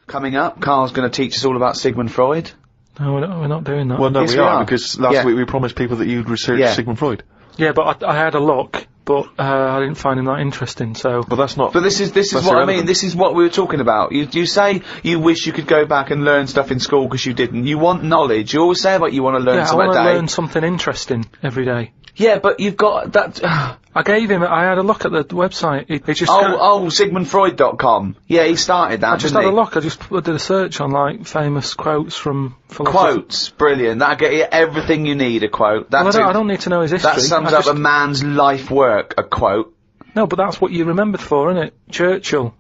Coming up, Karl's going to teach us all about Sigmund Freud. No, we're not doing that. Well, no, Yes, we are, because last week we promised people that you'd research Sigmund Freud. Yeah, but I had a look, but I didn't find him that interesting, so... But that's not... But this is what I mean, this is what we were talking about. You say you wish you could go back and learn stuff in school because you didn't. You want knowledge. You always say about you want to learn something a day. I want to learn something interesting every day. Yeah, but you've got that... I had a look at the website. It just SigmundFreud.com. Yeah, he started that, I just had a look. I just did a search on, like, famous quotes from philosophers. Quotes. Brilliant. That'll get you everything you need, a quote. Well, I don't need to know his history. That sums up a man's life work, a quote. No, but that's what you're remembered for, isn't it? Churchill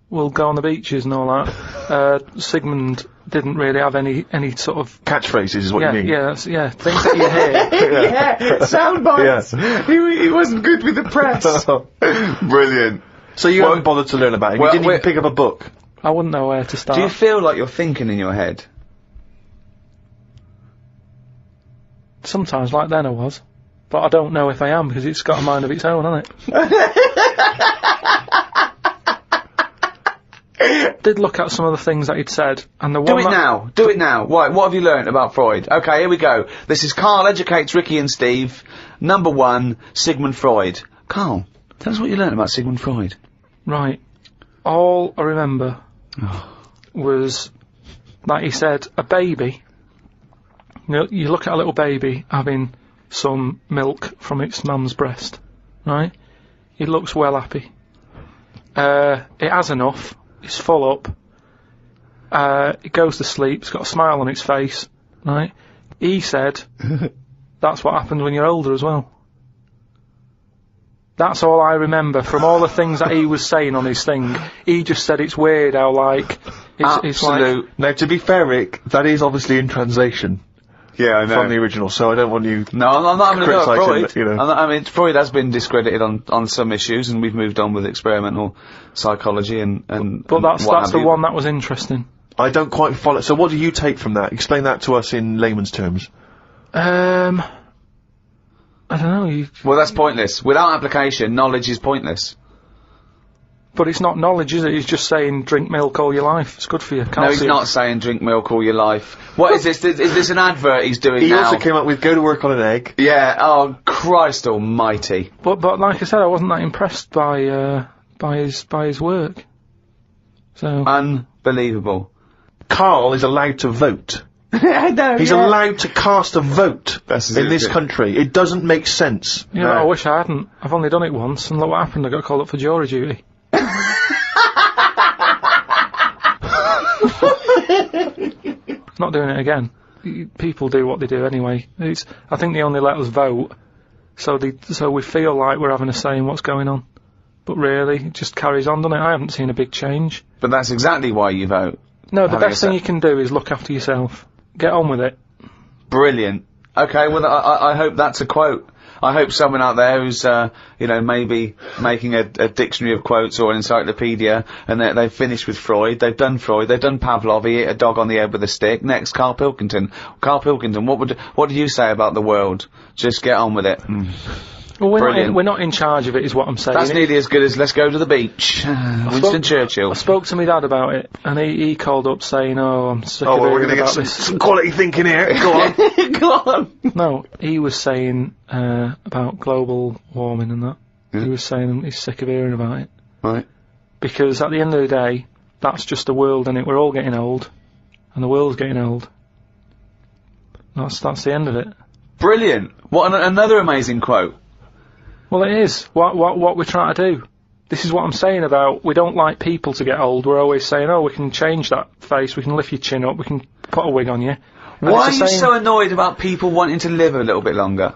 will go on the beaches and all that. Sigmund didn't really have any sort of... Catchphrases is what you mean? Yeah, things that you hear. Sound bites. Yeah. He wasn't good with the press. Brilliant. So you haven't bothered to learn about him? You didn't even pick up a book? I wouldn't know where to start. Do you feel like you're thinking in your head? Sometimes, like then I was. But I don't know if I am, because it's got a mind of its own, hasn't it? Did look at some of the things that he'd said, and the one Do it now. What have you learnt about Freud? Okay, here we go. This is Karl Educates Ricky and Steve. Number 1, Sigmund Freud. Karl, tell us what you learnt about Sigmund Freud. Right. All I remember was that he said a baby, you look at a little baby having some milk from its mum's breast, right? It looks well happy. It has enough. It's full up. It goes to sleep. It's got a smile on its face, right? He said that's what happens when you're older as well. That's all I remember from all the things that he was saying on his thing. He just said it's weird how, like... It's like... Now, to be fair, Rick, that is obviously in translation. Yeah, I know. From the original, so I don't want you... No, I'm not having a go at Freud. You know. I mean, Freud has been discredited on some issues, and we've moved on with experimental psychology and But that's the one that was interesting. I don't quite follow... So what do you take from that? Explain that to us in layman's terms. I don't know. Well, that's pointless. Without application, knowledge is pointless. But it's not knowledge, is it? He's just saying drink milk all your life. It's good for you. Calcium. No, he's not saying drink milk all your life. What is this? Is this an advert he's doing now? He also came up with go to work on an egg. Yeah, oh, Christ almighty. But like I said, I wasn't that impressed by his work. So... Unbelievable. Karl is allowed to vote. I know, He's allowed to cast a vote in this good. country. It doesn't make sense. Yeah, no. I wish I hadn't. I've only done it once, and look what happened. I got called up for jury duty. Not doing it again. People do what they do anyway. I think they only let us vote, so we feel like we're having a say in what's going on. But really, it just carries on, doesn't it? I haven't seen a big change. But that's exactly why you vote. No, the best thing you can do is look after yourself. Get on with it. Brilliant. Okay, well, I hope that's a quote. I hope someone out there who's, maybe making a dictionary of quotes or an encyclopedia, and they've finished with Freud, they've done Pavlov, he hit a dog on the head with a stick. Next, Karl Pilkington. Karl Pilkington, what do you say about the world? Just get on with it. Well, we're not in charge of it, is what I'm saying. That's nearly as good as let's go to the beach. Winston Churchill. I spoke to my dad about it, and he called up saying, I'm sick of we're hearing going about to get this. some quality thinking here. Go on. Go on. No, he was saying about global warming and that. Yeah. He was saying he's sick of hearing about it. Right. Because at the end of the day, that's just the world, innit? We're all getting old, and the world's getting old. That's the end of it. Brilliant. What another amazing quote. Well, it is. What we're trying to do. This is what I'm saying about we don't like people to get old. We're always saying, we can change that face, we can lift your chin up, we can put a wig on you. And why are you so annoyed about people wanting to live a little bit longer?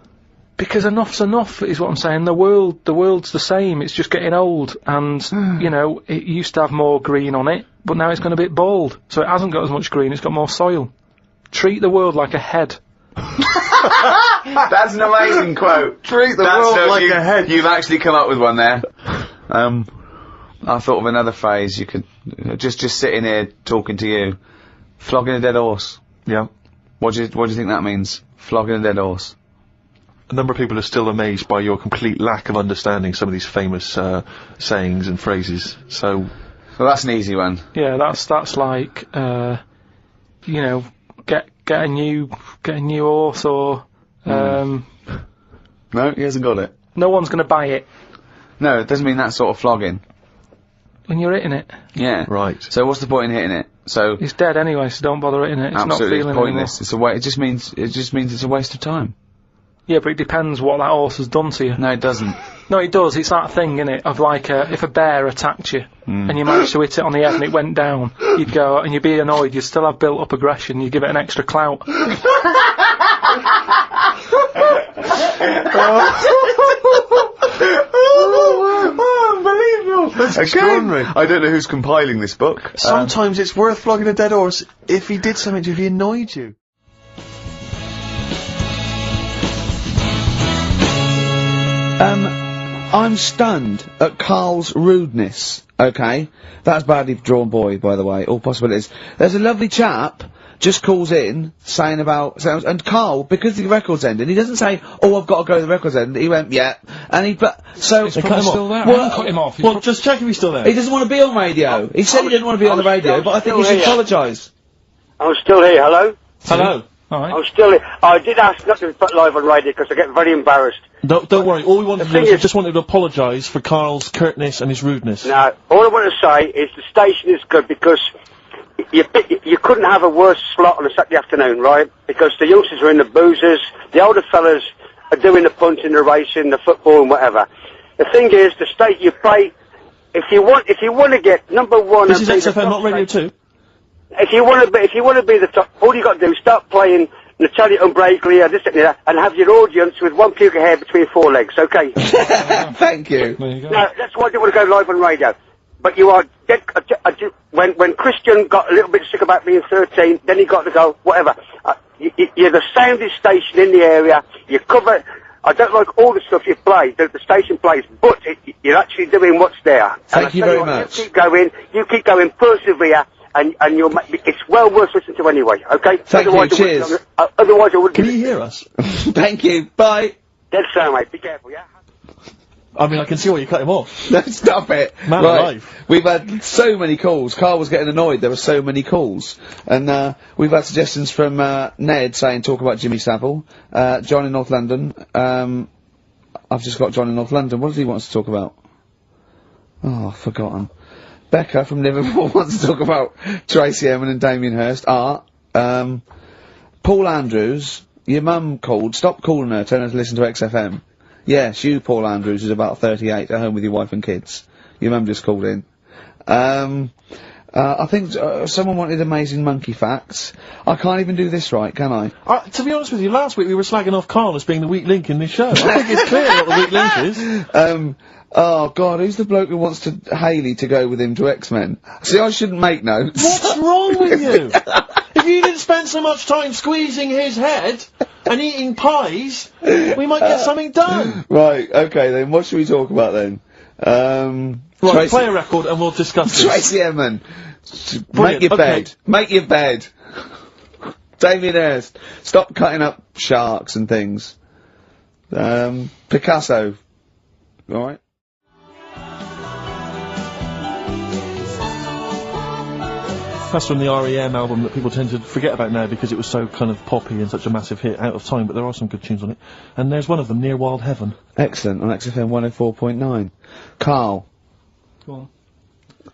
Because enough's enough, is what I'm saying. The world's the same. It's just getting old. And, it used to have more green on it, but now it's gone a bit bald. So it hasn't got as much green, it's got more soil. Treat the world like a head. That's an amazing quote. Treat the world like a head. You've actually come up with one there. I thought of another phrase you could just sitting here talking to you. Flogging a dead horse. Yeah. What do you think that means? Flogging a dead horse. A number of people are still amazed by your complete lack of understanding some of these famous sayings and phrases. So Well, that's an easy one. Yeah, that's like, you know, get a new horse or, No, he hasn't got it. no one's gonna buy it No, it doesn't mean that sort of flogging. when you're hitting it. Yeah. Right. So what's the point in hitting it? So It's dead anyway, so don't bother hitting it. It's absolutely not feeling pointless. anymore. It's a it just means it's a waste of time. Yeah, but it depends what that horse has done to you. No, it doesn't. No, it does. It's that thing, innit, of like, if a bear attacked you and you managed to hit it on the head and it went down, you'd go and you'd be annoyed. You'd still have built-up aggression. You'd give it an extra clout. Unbelievable! That's extraordinary. I don't know who's compiling this book. Sometimes it's worth flogging a dead horse if he did something to you, if he annoyed you. I'm stunned at Karl's rudeness. Okay, that's badly drawn boy, by the way. All possibilities. There's a lovely chap just calls in saying about and Karl, because the record's ended, he doesn't say, "Oh, I've got to go to the record's end." He went, "Yeah," and he cut him off. Well, cut him off. Well, just check if he's still there. He doesn't want to be on radio. He said he didn't want to be on the radio, but I think he should apologise. I'm still here, hello? Hello. Alright. I'm still here. I did ask not to be put live on radio because I get very embarrassed. Don't worry. All we wanted to do thing is we is- just wanted to apologise for Karl's curtness and his rudeness. Now, all I want to say is the station is good because you couldn't have a worse slot on a Saturday afternoon, right? Because the youngsters are in the boozers, the older fellas are doing the punting, the racing, the football and whatever. The thing is, the state you play, if you want to get number one... This is and be the XFM, top not Radio 2. If you want to be the top, all you got to do is start playing Natalia Umbraglia, this and that, and have your audience with one puke of hair between four legs, okay? Thank you. There you go. Now, that's why I didn't want to go live on radio. But you are dead, when Christian got a little bit sick about being 13, then he got to go, whatever. You're the soundest station in the area, you cover... I don't like all the stuff you play, that the station plays, but you're actually doing what's there. Thank you very much. You keep going, persevere, and you'll make, it's well worth listening to anyway, okay? Thank you, cheers. Otherwise I wouldn't... Can you hear us? Thank you, bye. Dead sound, mate, be careful, yeah? I mean, I can see why you cut him off. No, stop it. Man right. alive. We've had so many calls. Karl was getting annoyed. There were so many calls. And, we've had suggestions from, Ned saying talk about Jimmy Savile. John in North London. I've just got John in North London. What does he want to talk about? Oh, I've forgotten. Becca from Liverpool wants to talk about Tracy Emin and Damien Hirst. Art. Paul Andrews. Your mum called. Stop calling her. Tell her to listen to XFM. Yes, you, Paul Andrews, is about 38, at home with your wife and kids. Your mum just called in. I think someone wanted amazing monkey facts. I can't even do this right, can I? To be honest with you, last week we were slagging off Karl as being the weak link in this show. I think it's clear what the weak link is. Oh God, who's the bloke who wants Hayley to go with him to X-Men? See, I shouldn't make notes. What's wrong with you? If you didn't spend so much time squeezing his head and eating pies, we might get something done. Right, okay then, what should we talk about then? Right, play a record and we'll discuss this. Tracy Emin. Make Brilliant, your okay. bed. Make your bed. Damien Hirst. Stop cutting up sharks and things. Picasso. Alright. That's from the R.E.M. album that people tend to forget about now because it was so kind of poppy and such a massive hit out of time, but there are some good tunes on it. And there's one of them, Near Wild Heaven. Excellent, on XFM 104.9. Karl. Go on.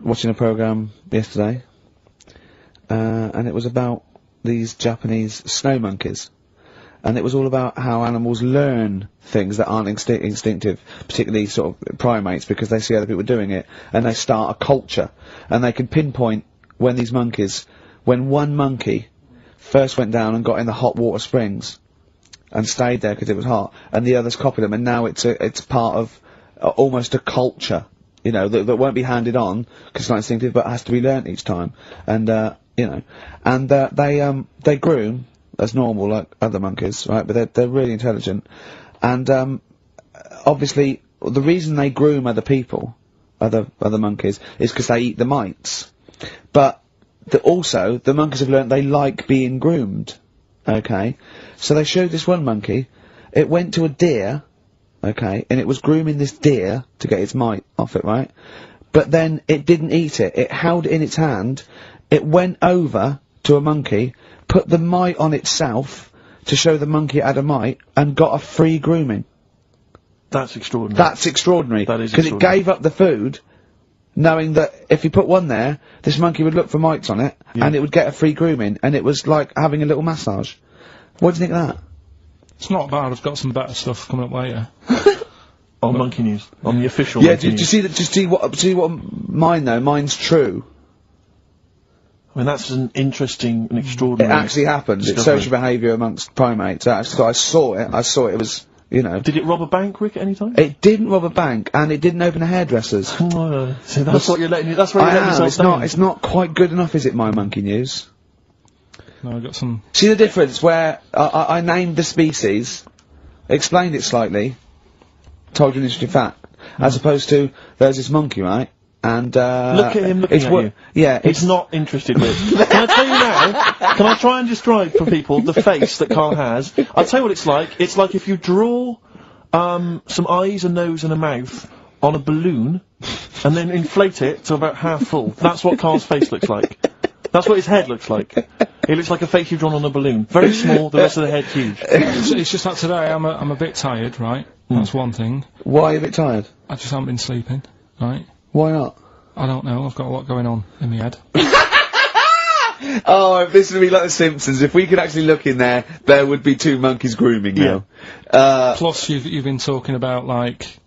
Watching a programme yesterday, and it was about these Japanese snow monkeys. And it was all about how animals learn things that aren't instinctive, particularly sort of primates, because they see other people doing it, and they start a culture. And they can pinpoint when one monkey first went down and got in the hot water springs, and stayed there because it was hot, and the others copied them, and now it's part of almost a culture. You know, that won't be handed on, because it's not instinctive, but has to be learnt each time. And, you know, and, they groom as normal, like other monkeys, right? But they're really intelligent. And, obviously, the reason they groom other people, other monkeys, is because they eat the mites. But, also, the monkeys have learnt they like being groomed. Okay? So they showed this one monkey, it went to a deer, okay, and it was grooming this deer to get its mite off it, right? but then it didn't eat it. It held it in its hand, it went over to a monkey, put the mite on itself to show the monkey it had a mite, and got a free grooming. That's extraordinary. That's extraordinary. That is because it extraordinary. gave up the food, knowing that if you put one there, this monkey would look for mites on it, and it would get a free grooming, and it was like having a little massage. What do you think of that? It's not bad. I've got some better stuff coming up later. On Monkey News. On the official Yeah, Monkey do you News. see that? Just see what mine though. Mine's true. I mean, that's an interesting and It extraordinary... actually happened. It's discovery. social behaviour amongst primates. So I saw it. It was, you know. Did it rob a bank, Rick, at any time? It didn't rob a bank, and it didn't open a hairdresser's. So that's what you're letting... That's where you're letting yourself It's down. not. It's not quite good enough, is it? My Monkey News. No, I got some. See the difference where I named the species, explained it slightly, told you an interesting fact, as opposed to there's this monkey, right? And Look at him looking at you. Yeah, He's not interested, Rick. Can I tell you now? Can I try and describe for people the face that Karl has? I'll tell you what it's like. It's like if you draw some eyes, a nose, and a mouth on a balloon, and then inflate it to about half full. That's what Karl's face looks like. That's what his head looks like. It looks like a face you've drawn on a balloon. Very small, the rest of the head huge. It's just that today I'm a bit tired, right? That's one thing. Why are you a bit tired? I just haven't been sleeping, right? Why not? I don't know. I've got a lot going on in my head. Oh, if this would be like The Simpsons, if we could actually look in there, there would be two monkeys grooming now. Plus, you've been talking about like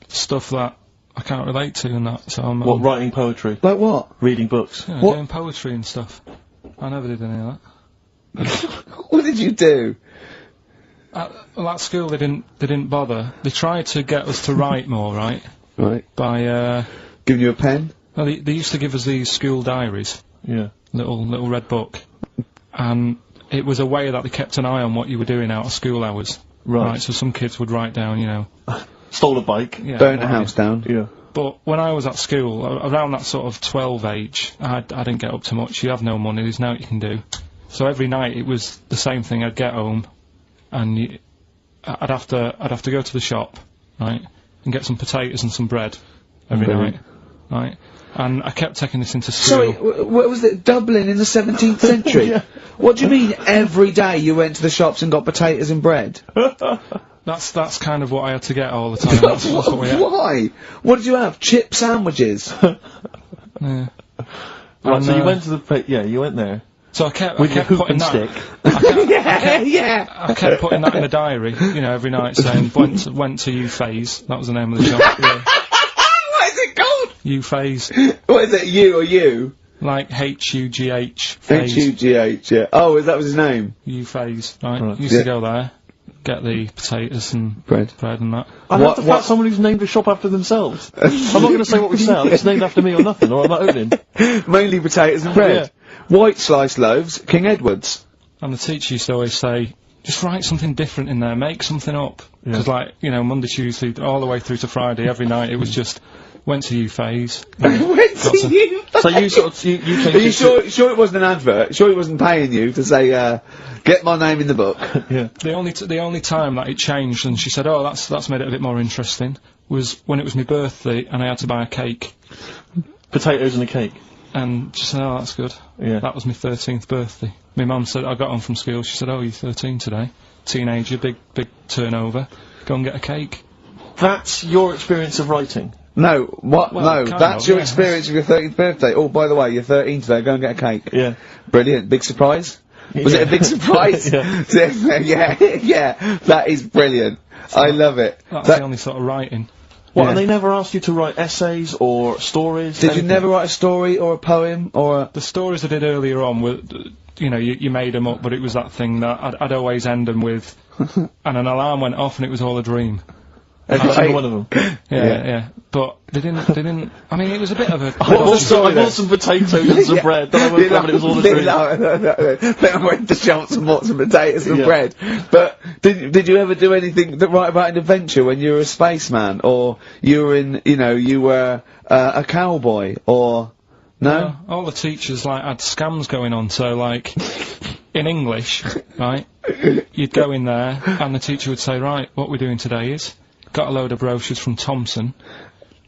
stuff that I can't relate to and that. So I'm What, writing poetry? Like what? Reading books? yeah, what? doing poetry and stuff. I never did any of that. What did you do? Well, at school they didn't bother. They tried to get us to write more, right? Right. By Giving you a pen? well, they used to give us these school diaries, Yeah. little red book, and it was a way that they kept an eye on what you were doing out of school hours. Right. So some kids would write down, you know. Stole a bike. Yeah, Burn a what house down. Yeah. But when I was at school, around that sort of 12 age, I didn't get up to much. You have no money, there's nothing you can do. So every night it was the same thing. I'd get home, and I'd have to go to the shop, right, and get some potatoes and some bread every night, right. And I kept taking this into Sorry, school. what was it? Dublin in the 17th century? Yeah. What do you mean every day you went to the shops and got potatoes and bread? That's kind of what I had to get all the time. That's what we had. Why? What did you have? Chip sandwiches? Yeah. Right, And, so you went to the... Yeah, you went there. So I kept With your hoop putting and that. stick. Yeah. I kept putting that in the diary, you know, every night saying went to U-Phase. That was the name of the shop. Yeah. What is it called? U-Phase, What is it, you or you? like H-U-G-H. Phase. H-U-G-H, yeah. Oh, that was his name? U-Phase, right? Right. Used Yeah. to go there, get the potatoes and Bread. and that. I What- love the fact someone who's named a shop after themselves. I'm not going to say what we sell. It's named after me or nothing, or I'm not opening. Mainly potatoes and bread. White sliced loaves, King Edward's. And the teacher used to always say, just write something different in there, make something up. Because, like, you know, Monday, Tuesday, all the way through to Friday, every night, it was just, went to U-Phase. Went to you. So you sort of... You changed Are you it to- sure it wasn't an advert? Sure he wasn't paying you to say, get my name in the book? Yeah. The only time that it changed, and she said, oh, that's made it a bit more interesting, was when it was my birthday, and I had to buy a cake. Potatoes and a cake. And she said, oh, that's good. Yeah. That was my 13th birthday. My mum said, I got home from school, she said, oh, you're 13 today. Teenager, big turnover. Go and get a cake. That's your experience of writing. No, what? Well, no, kind that's of, your yeah. experience of your 13th birthday. Oh, by the way, you're 13 today, go and get a cake. Yeah. Brilliant, big surprise? Was it a big surprise? Yeah. yeah, that is brilliant. I love it. That's the only sort of writing. What, Yeah. and they never asked you to write essays or stories? Did you anything? never write a story or a poem or a... The stories I did earlier on were, you know, you made them up, but it was that thing that I'd always end them with, and an alarm went off and it was all a dream. Every single one of them. Yeah. But they didn't, I mean, it was a bit of a... I bought then? some potatoes and some bread, then I woke up and it was all a dream. Then I went to shops and bought some potatoes and Yeah. bread. But did you ever do anything that write about an adventure when you were a spaceman, or you were in, you know, you were a cowboy, or no? All the teachers, like, had scams going on, so, like, in English, right, you'd go in there, and the teacher would say, right, what we're doing today is, got a load of brochures from Thompson,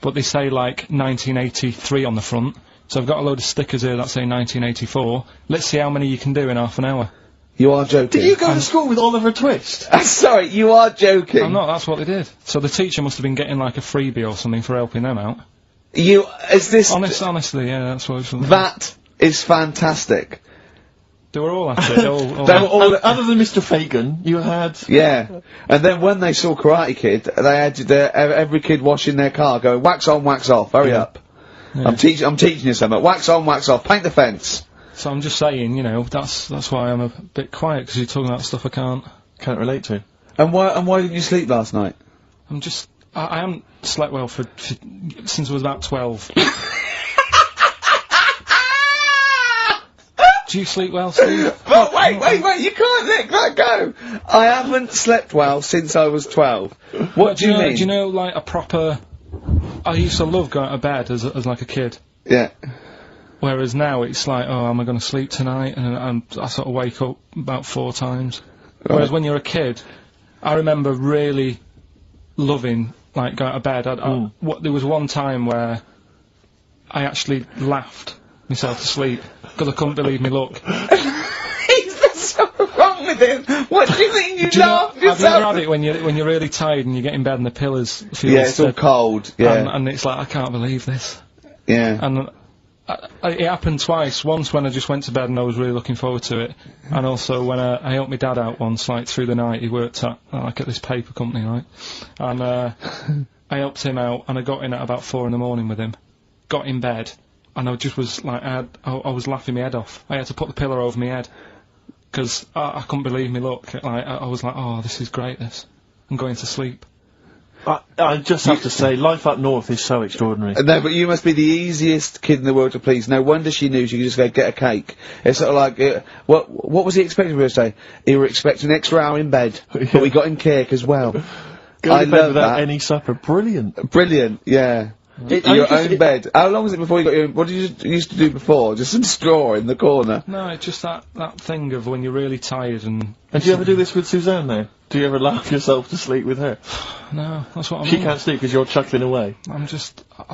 but they say like 1983 on the front. So I've got a load of stickers here that say 1984. Let's see how many you can do in half an hour. You are joking. Did you go to school with Oliver Twist? Sorry, you are joking. I'm not, that's what they did. So the teacher must have been getting like a freebie or something for helping them out. Honestly, yeah, that's what it was. That is fantastic. They were all at it. Other than Mr. Fagan, you had... Yeah. And then when they saw Karate Kid, they had every kid washing their car going, wax on, wax off, hurry up. Yeah. I'm teaching you something. Wax on, wax off, paint the fence. So I'm just saying, you know, that's why I'm a bit quiet, because you're talking about stuff I can't relate to. And why didn't you sleep last night? I haven't slept well since I was about 12. Do you sleep well, Steve? But wait, you can't let that go! I haven't slept well since I was 12. What do you mean? Do you know, like, a proper... I used to love going to bed as like a kid. Yeah. Whereas now it's like, oh, am I going to sleep tonight? And I sort of wake up about 4 times. Right. Whereas when you're a kid, I remember really loving, like, going to bed. There was one time where I actually laughed myself to sleep because I couldn't believe me luck. There's something wrong with him. What do you mean you laughed yourself? Have you ever had it when you're really tired and you get in bed and the pillows feel... Yeah, it's all cold, yeah. And it's like, I can't believe this. Yeah. And it happened twice. Once when I just went to bed and I was really looking forward to it, and also when I helped my dad out once, like, through the night. He worked at this paper company, right? And I helped him out, and I got in at about 4 in the morning with him. Got in bed, and I just was like, I was laughing my head off. I had to put the pillow over my head, because I couldn't believe me luck. Like, I was like, oh, this is great, this. I'm going to sleep. I just have to say, life up north is so extraordinary. No, but you must be the easiest kid in the world to please. No wonder she knew she could just go get a cake. It's sort of like, what was he expecting for us to say? He were expecting an extra hour in bed, but we got him cake as well. Go to bed without any supper. Brilliant. Brilliant, yeah. Your own bed. How long was it before you got your own? What did you used to do before? Just some straw in the corner? No, it's just that thing of when you're really tired and... And do you ever do this with Suzanne now? Do you ever laugh yourself to sleep with her? No, that's what I mean. She can't sleep because you're chuckling away. I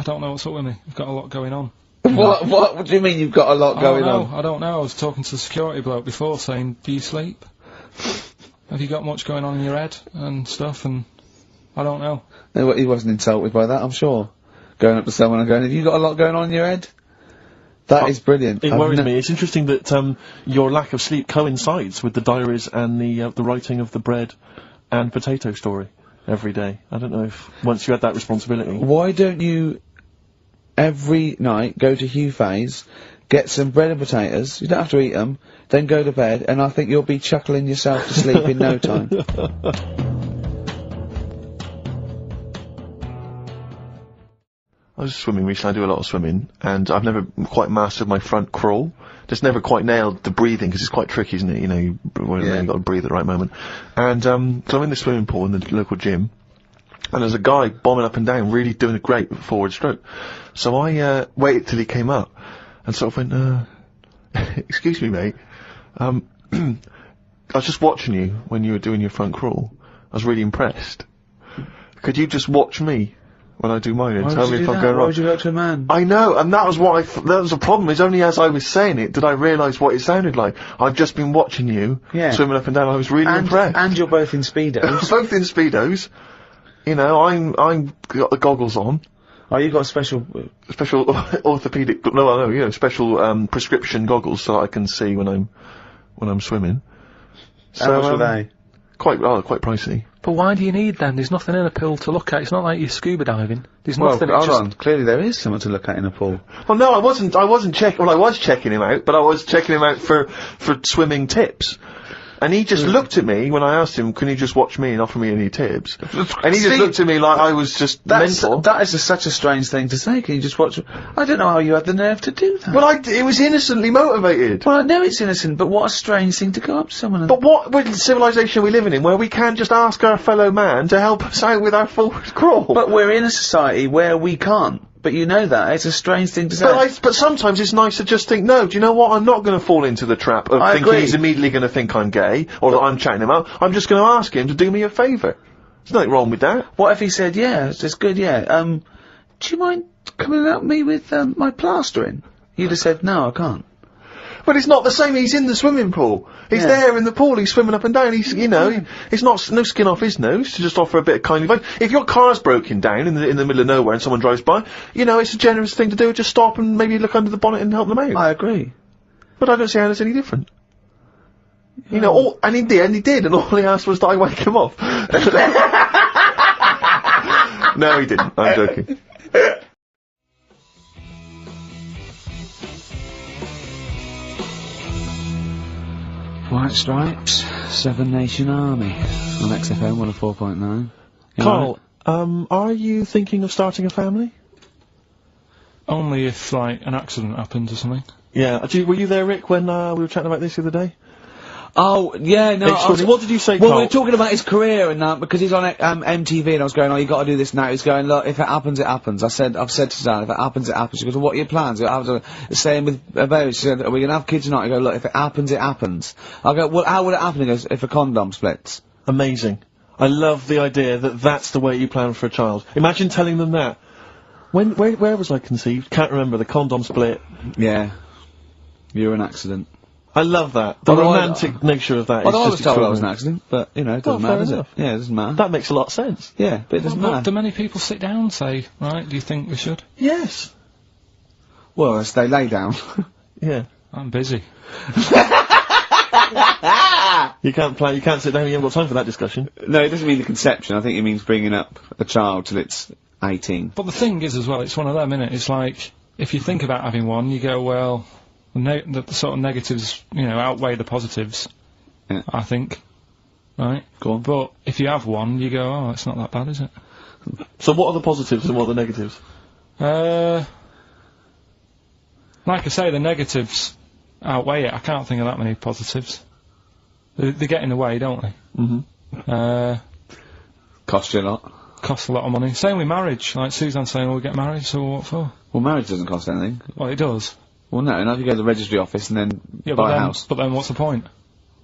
don't know what's up with me. I've got a lot going on. What do you mean you've got a lot going on? I don't know. I was talking to the security bloke before saying, do you sleep? Have you got much going on in your head and stuff? And I don't know. No, he wasn't insulted by that, I'm sure. Going up to someone and going, have you got a lot going on in your head? That is brilliant. It worries me. It's interesting that your lack of sleep coincides with the diaries and the writing of the bread and potato story every day. I don't know if once you had that responsibility. Why don't you every night go to Hugh Fay's, get some bread and potatoes, you don't have to eat them, then go to bed, and I think you'll be chuckling yourself to sleep in no time. I was swimming recently. I do a lot of swimming, and I've never quite mastered my front crawl. Just never quite nailed the breathing, because it's quite tricky, isn't it? You know, you've got to breathe at the right moment. And so I'm in the swimming pool in the local gym, and there's a guy bombing up and down, really doing a great forward stroke. So I waited till he came up, and sort of went, excuse me, mate. I was just watching you when you were doing your front crawl. I was really impressed. Could you just watch me when I do mine and tell me if I'm going wrong? Why would you go to a man? I know, and that was what that was the problem. It's only as I was saying it did I realise what it sounded like. I've just been watching you swimming up and down. I was really impressed. And you're both in Speedos. Both in Speedos. You know, I'm got the goggles on. Oh, you got special orthopedic, special prescription goggles so I can see when I'm swimming. How much are they? Quite pricey. But why do you need them? There's nothing in a pool to look at. It's not like you're scuba diving. There's nothing. Hold on. Clearly there is something to look at in a pool. Well, no, I wasn't checking. Well, I was checking him out, but I was checking him out for swimming tips. And he just looked at me when I asked him, can you just watch me and offer me any tips? And he just looked at me like I was just mental. That is such a strange thing to say. Can you just watch? I don't know how you had the nerve to do that. Well, it was innocently motivated. Well, I know it's innocent, but what a strange thing to go up to someone and... But what civilization are we living in where we can't just ask our fellow man to help us out with our forward crawl? But we're in a society where we can't. But you know that. It's a strange thing to say. But sometimes it's nice to just think, no, do you know what? I'm not going to fall into the trap of thinking he's immediately going to think I'm gay, or that I'm chatting him up. I'm just going to ask him to do me a favour. There's nothing wrong with that. What if he said, yeah, it's good, yeah, do you mind coming and help me with, my plastering? You'd have said, no, I can't. But it's not the same, he's in the swimming pool. He's there in the pool, he's swimming up and down, he's, you know, it's not, no skin off his nose to just offer a bit of kindly advice. If your car's broken down in the middle of nowhere and someone drives by, you know, it's a generous thing to do, just stop and maybe look under the bonnet and help them out. I agree. But I don't see how it's any different. You know, and in the end he did, and all he asked was that I wake him off. No, he didn't, I'm joking. White Stripes, Seven Nation Army, on XFM 104.9. Karl, are you thinking of starting a family? Only if, like, an accident happens or something. Yeah, were you there, Rick, when, we were chatting about this the other day? Oh, yeah, no, what did you say, Well, Karl? we were talking about his career and that, because he's on, MTV, and I was going, oh, you gotta do this now. He's going, look, if it happens, it happens. I've said to Suzanne, if it happens, it happens. She goes, well, what are your plans? The same with, Baby. She said, are we gonna have kids or not? I go, look, if it happens, it happens. I go, well, how would it happen? He goes, if a condom splits. Amazing. I love the idea that that's the way you plan for a child. Imagine telling them that. Where was I conceived? Can't remember, the condom split. Yeah. You're an accident. I love that. The romantic nature of that is I was just told I was an extraordinary. accident, but, you know, it doesn't matter, does it? enough. Yeah, it doesn't matter. That makes a lot of sense. Yeah, but it doesn't But matter. do many people sit down and say, right, do you think we should? Yes. Well, as they lay down. Yeah. I'm busy. You can't sit down, you haven't got time for that discussion. No, it doesn't mean the conception. I think it means bringing up a child till it's 18. But the thing is, as well, it's one of them, innit? It's like, if you think about having one, you go, well, the sort of negatives, you know, outweigh the positives. Yeah. I think. Right? Go on. But if you have one, you go, oh, it's not that bad, is it? So what are the positives and what are the negatives? Like I say, the negatives outweigh it. I can't think of that many positives. They get in the way, don't they? Mm-hmm. Cost you a lot. Costs a lot of money. Same with marriage. Like Suzanne's saying, we'll get married, so what for? Well, marriage doesn't cost anything. Well, it does. Well, no, not if you go to the registry office and then Yeah, buy a house. but then what's the point?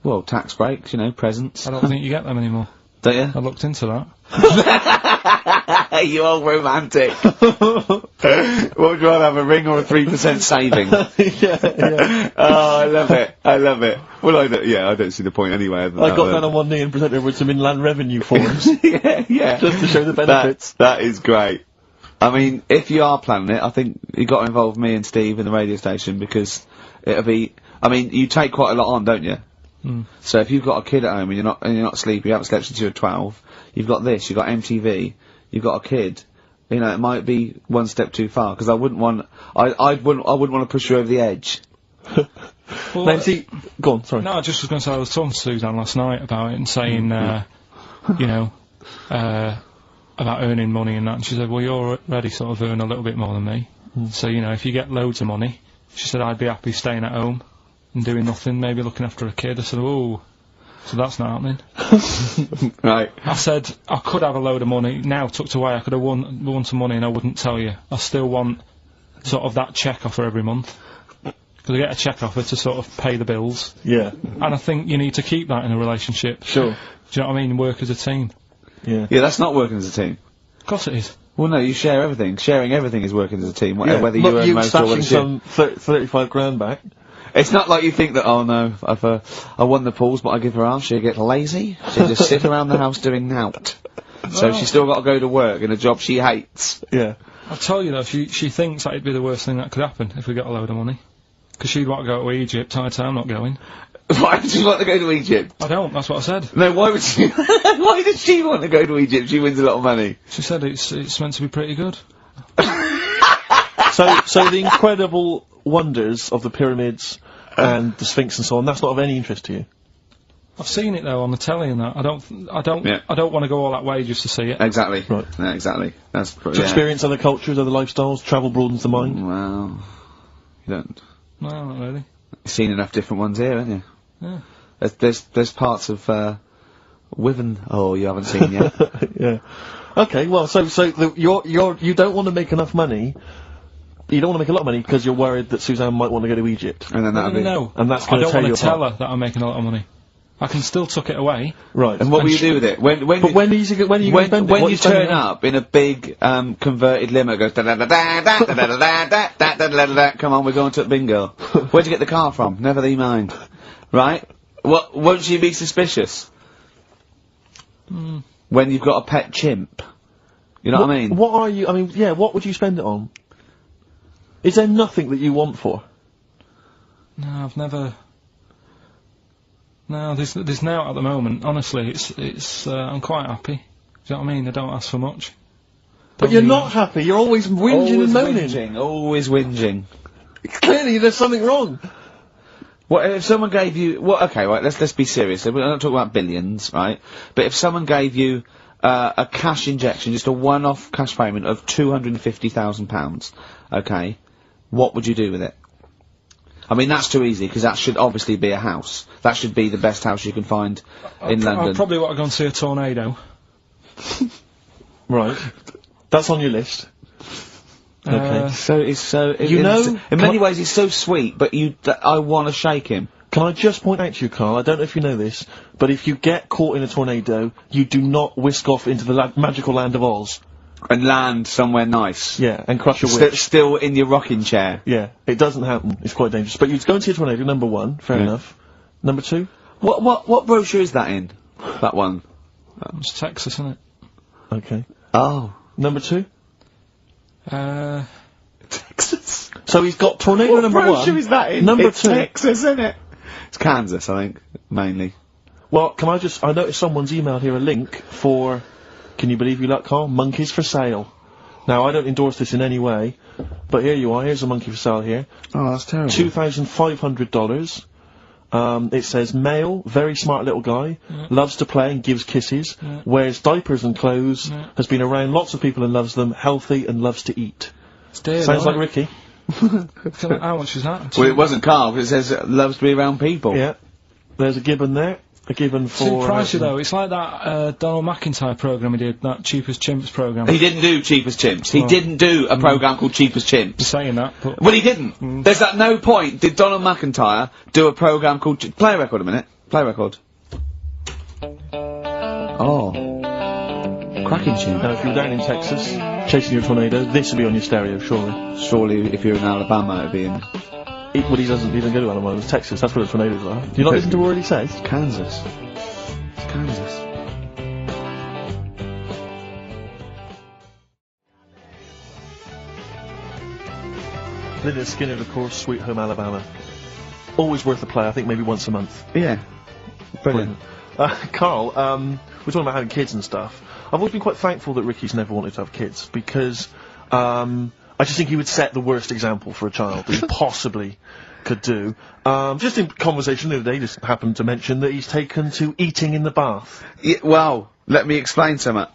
Well, tax breaks, you know, presents. I don't think you get them anymore. Don't you? I looked into that. You old romantic. What would you rather have, a ring or a 3% saving? Yeah. Oh, I love it. I love it. Well, I don't see the point anyway. I got down on one knee and presented with some inland revenue forms. yeah. Just to show the benefits. That is great. I mean, if you are planning it, I think you got to involve me and Steve in the radio station, because it'll be, I mean, you take quite a lot on, don't you? Mm. So if you've got a kid at home and you're not sleepy, you haven't slept since you were 12, you've got this, you've got MTV, you've got a kid, you know, it might be one step too far, because I wouldn't want to push you over the edge. Well, Now, see, go on, sorry. no, I just was going to say, I was talking to Suzanne last night about it and saying, you know, about earning money and that, and she said, well, you're already sort of earn a little bit more than me, so, you know, if you get loads of money, she said, I'd be happy staying at home and doing nothing, maybe looking after a kid. I said, oh, so that's not happening. Right. I said, I could have a load of money now tucked away, I could have won some money and I wouldn't tell you. I still want sort of that check offer every month. Because I get a check offer to sort of pay the bills. Yeah. And I think you need to keep that in a relationship. Sure. Do you know what I mean? Work as a team. Yeah. Yeah, that's not working as a team. Of course it is. Well, no, you share everything. Sharing everything is working as a team, Yeah. whether you Not earn you most or whether stashing some 35 grand back. It's not like you think that, oh no, I won the pools, but I give her half, she'll get lazy, she'll just sit around the house doing nout. So she's still got to go to work in a job she hates. Yeah. I'll tell you though, she thinks that'd be the worst thing that could happen if we got a load of money. Because she'd want to go to Egypt, I say I'm not going. Why does she want to go to Egypt? I don't, that's what I said. No, why would she, why does she want to go to Egypt? She wins a lot of money. She said it's meant to be pretty good. So the incredible wonders of the pyramids and the Sphinx and so on, that's not of any interest to you? I've seen it though on the telly and that. I don't want to go all that way just to see it. Exactly. Right. Yeah, exactly. That's To experience other cultures, other lifestyles, travel broadens the mind. Well, you don't. No, not really. You've seen enough different ones here, haven't you? Yeah. There's parts of, Wiven, you haven't seen yet. Yeah. Okay, well, you don't want to make enough money. You don't want to make a lot of money because you're worried that Suzanne might want to go to Egypt. And then that'll be... No. And that's going to tear you I don't want to tell apart. her that I'm making a lot of money. I can still tuck it away. Right. And what will you do with it? When But when are you going to spend it? when What you spending turn it on? up in a big converted limo, goes da da da da da da da da da da da da da. Come on, we're going to bingo. Where'd you get the car from? Never thee mind. Right? What? Won't you be suspicious when you've got a pet chimp? You know what I mean? What are you? I mean, yeah. What would you spend it on? Is there nothing that you want for? No, I've never. No, there's now at the moment. Honestly, it's. I'm quite happy. Do you know what I mean? I don't ask for much. But you're not happy. You're always whinging and moaning. Always whinging. Clearly, there's something wrong. What if someone gave you? Well, okay, right. Let's be serious. We're not talking about billions, right? But if someone gave you a cash injection, just a one-off cash payment of £250,000, okay, what would you do with it? I mean, that's too easy, because that should obviously be a house. That should be the best house you can find in London. I probably want to go and see a tornado. Right. That's on your list. Okay. In many ways, it's so sweet, but I want to shake him. Can I just point out to you, Carl, I don't know if you know this, but if you get caught in a tornado, you do not whisk off into the magical land of Oz. And land somewhere nice. Yeah, and crush a witch. Still in your rocking chair. Yeah, it doesn't happen. It's quite dangerous. But you'd go and see a tornado, number one, fair enough. Number two? What brochure is that in? That one? It's Texas, isn't it? Okay. Oh. Number two? Texas. So he's got tornado number one. What brochure is that in? Number it's two. Texas, isn't it? It's Kansas, I think, mainly. Well, I noticed someone's emailed here a link for, can you believe you luck, Carl? Monkeys for sale. Now, I don't endorse this in any way, but here you are, here's a monkey for sale here. Oh, that's terrible. $2,500. It says male, very smart little guy, loves to play and gives kisses, wears diapers and clothes, has been around lots of people and loves them, healthy and loves to eat. Sounds like Ricky. How much is that? Well, it wasn't Karl, because it says loves to be around people. Yeah. There's a gibbon there. A gibbon for... Too pricey though, it's like that Donald McIntyre programme he did, that Cheapest Chimps programme. He didn't do Cheapest Chimps. He didn't do a programme called Cheapest Chimps. Saying that, but... Well, he didn't. There's at no point did Donald McIntyre do a programme called... Play a record a minute. Play a record. Oh. Cracking tune. Now, if you were down in Texas, chasing your tornado, this would be on your stereo, surely. Surely, if you're in Alabama, it'd be in... Well, he doesn't even go to Alabama, it's Texas, that's where the tornadoes are. Do you not listen to what he says? Kansas. It's Kansas. Lynyrd Skynyrd, of course, Sweet Home Alabama. Always worth a play, I think maybe once a month. Yeah. Brilliant. Carl, we're talking about having kids and stuff. I've always been quite thankful that Ricky's never wanted to have kids, because, I just think he would set the worst example for a child that he possibly could do. Just in conversation the other day, he just happened to mention that he's taken to eating in the bath. Yeah, well, let me explain something.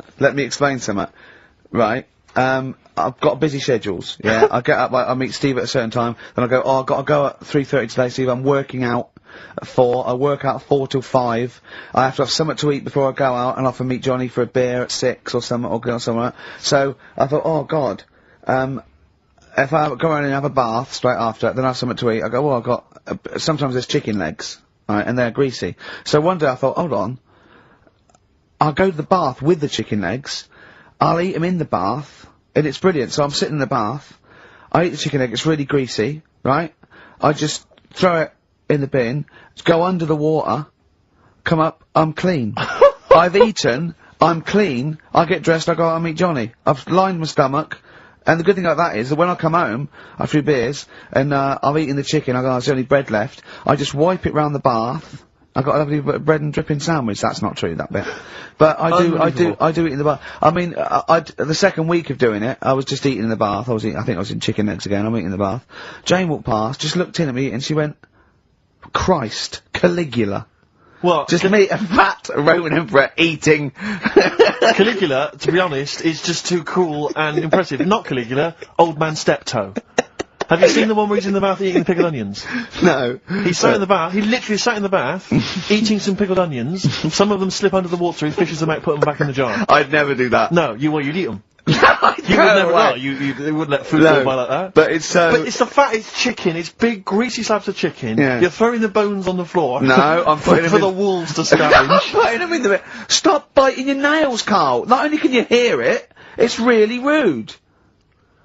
Right. I've got busy schedules, yeah. I get up, I meet Steve at a certain time, then I go, I've got to go at 3:30 today, Steve, I'm working out at 4, I work out 4 till 5, I have to have something to eat before I go out, and I often meet Johnny for a beer at 6 or something, or go somewhere. So, I thought, oh god, if I go around and have a bath straight after, then I have something to eat, I go, well, I've got, sometimes there's chicken legs, right, and they're greasy. So one day I thought, hold on, I'll go to the bath with the chicken legs, I'll eat them in the bath, and it's brilliant. So I'm sitting in the bath, I eat the chicken egg, it's really greasy, right? I just throw it in the bin, go under the water, come up, I'm clean. I've eaten, I'm clean, I get dressed, I go out and meet Johnny. I've lined my stomach, and the good thing about that is that when I come home, after a few beers, and I've eaten the chicken, I go, there's only bread left, I just wipe it round the bath, I've got a lovely bread and dripping sandwich. That's not true, that bit. But I do eat in the bath. I mean, the second week of doing it, I was just eating in the bath. I think I was in chicken legs again. I'm eating in the bath. Jane walked past, just looked in at me, and she went, Christ, Caligula. Well, just me, a fat Roman emperor, eating. Caligula, to be honest, is just too cool and impressive. Not Caligula, Old Man Steptoe. Have you seen the one where he's in the bath eating the pickled onions? No. He sat in the bath, he literally sat in the bath, eating some pickled onions, some of them slip under the water, he fishes them out, put them back in the jar. I'd never do that. No, you'd eat them. You would never know. You wouldn't let food go by like that. But it's But it's the fat. It's chicken. It's big, greasy slabs of chicken. Yeah. You're throwing the bones on the floor. No, I'm putting for them the wolves to scavenge. putting them in the. Stop biting your nails, Carl. Not only can you hear it, it's really rude.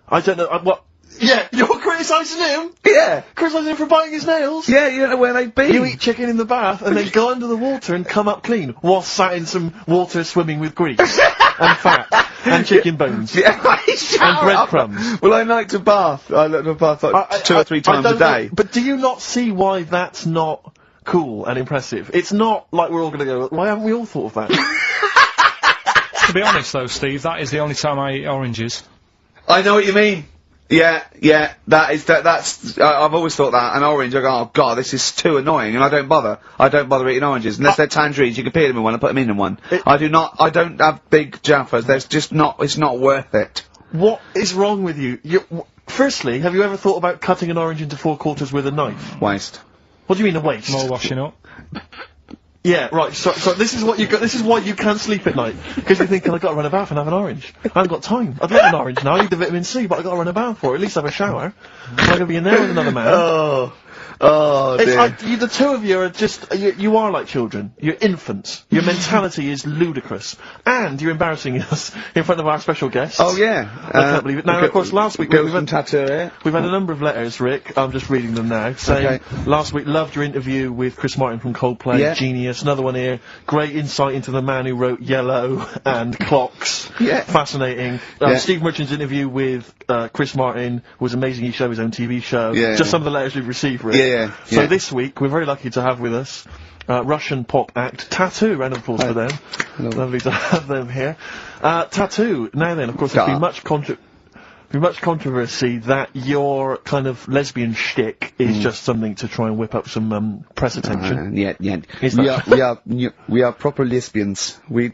I don't know what. Yeah, you're criticising him. Yeah. Criticising him for biting his nails. Yeah, you don't know where they've been. You eat chicken in the bath and then go under the water and come up clean while sat in some water swimming with grease and fat and chicken bones Yeah, and breadcrumbs. Well, I like to bath. I like to bath like 2 or 3 times a day. But do you not see why that's not cool and impressive? It's not like we're all going to go, why haven't we all thought of that? To be honest, though, Steve, that is the only time I eat oranges. I know what you mean. Yeah, that's, I've always thought that, an orange, I go, oh god, this is too annoying, and I don't bother eating oranges, unless they're tangerines, you can peel them in one and put them in one. I don't have big jaffas, there's just it's not worth it. What is wrong with you? Firstly, have you ever thought about cutting an orange into 4 quarters with a knife? Waste. What do you mean a waste? More washing up. Yeah, right, so this is what this is why you can't sleep at night. Because you're thinking, I've got to run a bath and have an orange. I haven't got time. I'd love an orange now, I need the vitamin C, but I've got to run a bath for it, at least have a shower. I'm not going to be in there with another man. Oh dear. The two of you are just, you are like children. You're infants. Your mentality is ludicrous. And you're embarrassing us in front of our special guests. Oh yeah. I can't believe it. Now, of course, last week we've had a number of letters, Rick. I'm just reading them now. Saying, last week, loved your interview with Chris Martin from Coldplay. Yeah. Genius. Another one here. Great insight into the man who wrote Yellow and Clocks. Yeah. Fascinating. Steve Merchant's interview with Chris Martin was amazing. He showed his own TV show. Yeah. Just some of the letters we've received, Rick. So Yeah. this week, we're very lucky to have with us Russian pop act Tattoo. Round of applause for them. Hello. Lovely to have them here. Tattoo. Now then, of course, there's been much controversy that your kind of lesbian shtick is just something to try and whip up some press attention. We are proper lesbians. We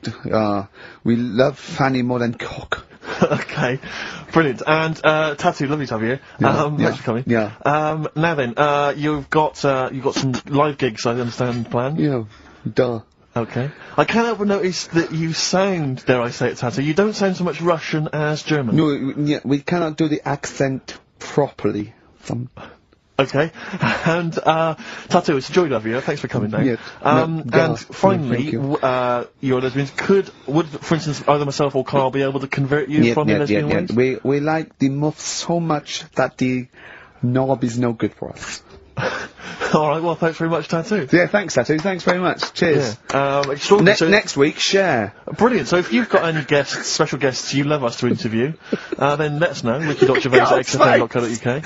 love fanny more than cock. Okay, brilliant. And Tattoo, lovely to have you here. Thanks for coming. Yeah. Now then, you've got some live gigs, I understand, planned. Yeah. Duh. Okay. I can't help but notice that you sound, dare I say it, Tattoo, you don't sound so much Russian as German. No, we cannot do the accent properly. Okay. And Tattoo, it's a joy to have you. Thanks for coming down. Yeah. And finally, your lesbians would, for instance, either myself or Karl be able to convert you from your lesbian ways? We like the muff so much that the knob is no good for us. Alright, well, thanks very much, Tattoo. Yeah, thanks, Tattoo. Thanks very much. Cheers. Yeah. Next week, share. Brilliant. So if you've got any guests, special guests you love us to interview, then let us know. Ricky.Gervais@xfm.co.uk.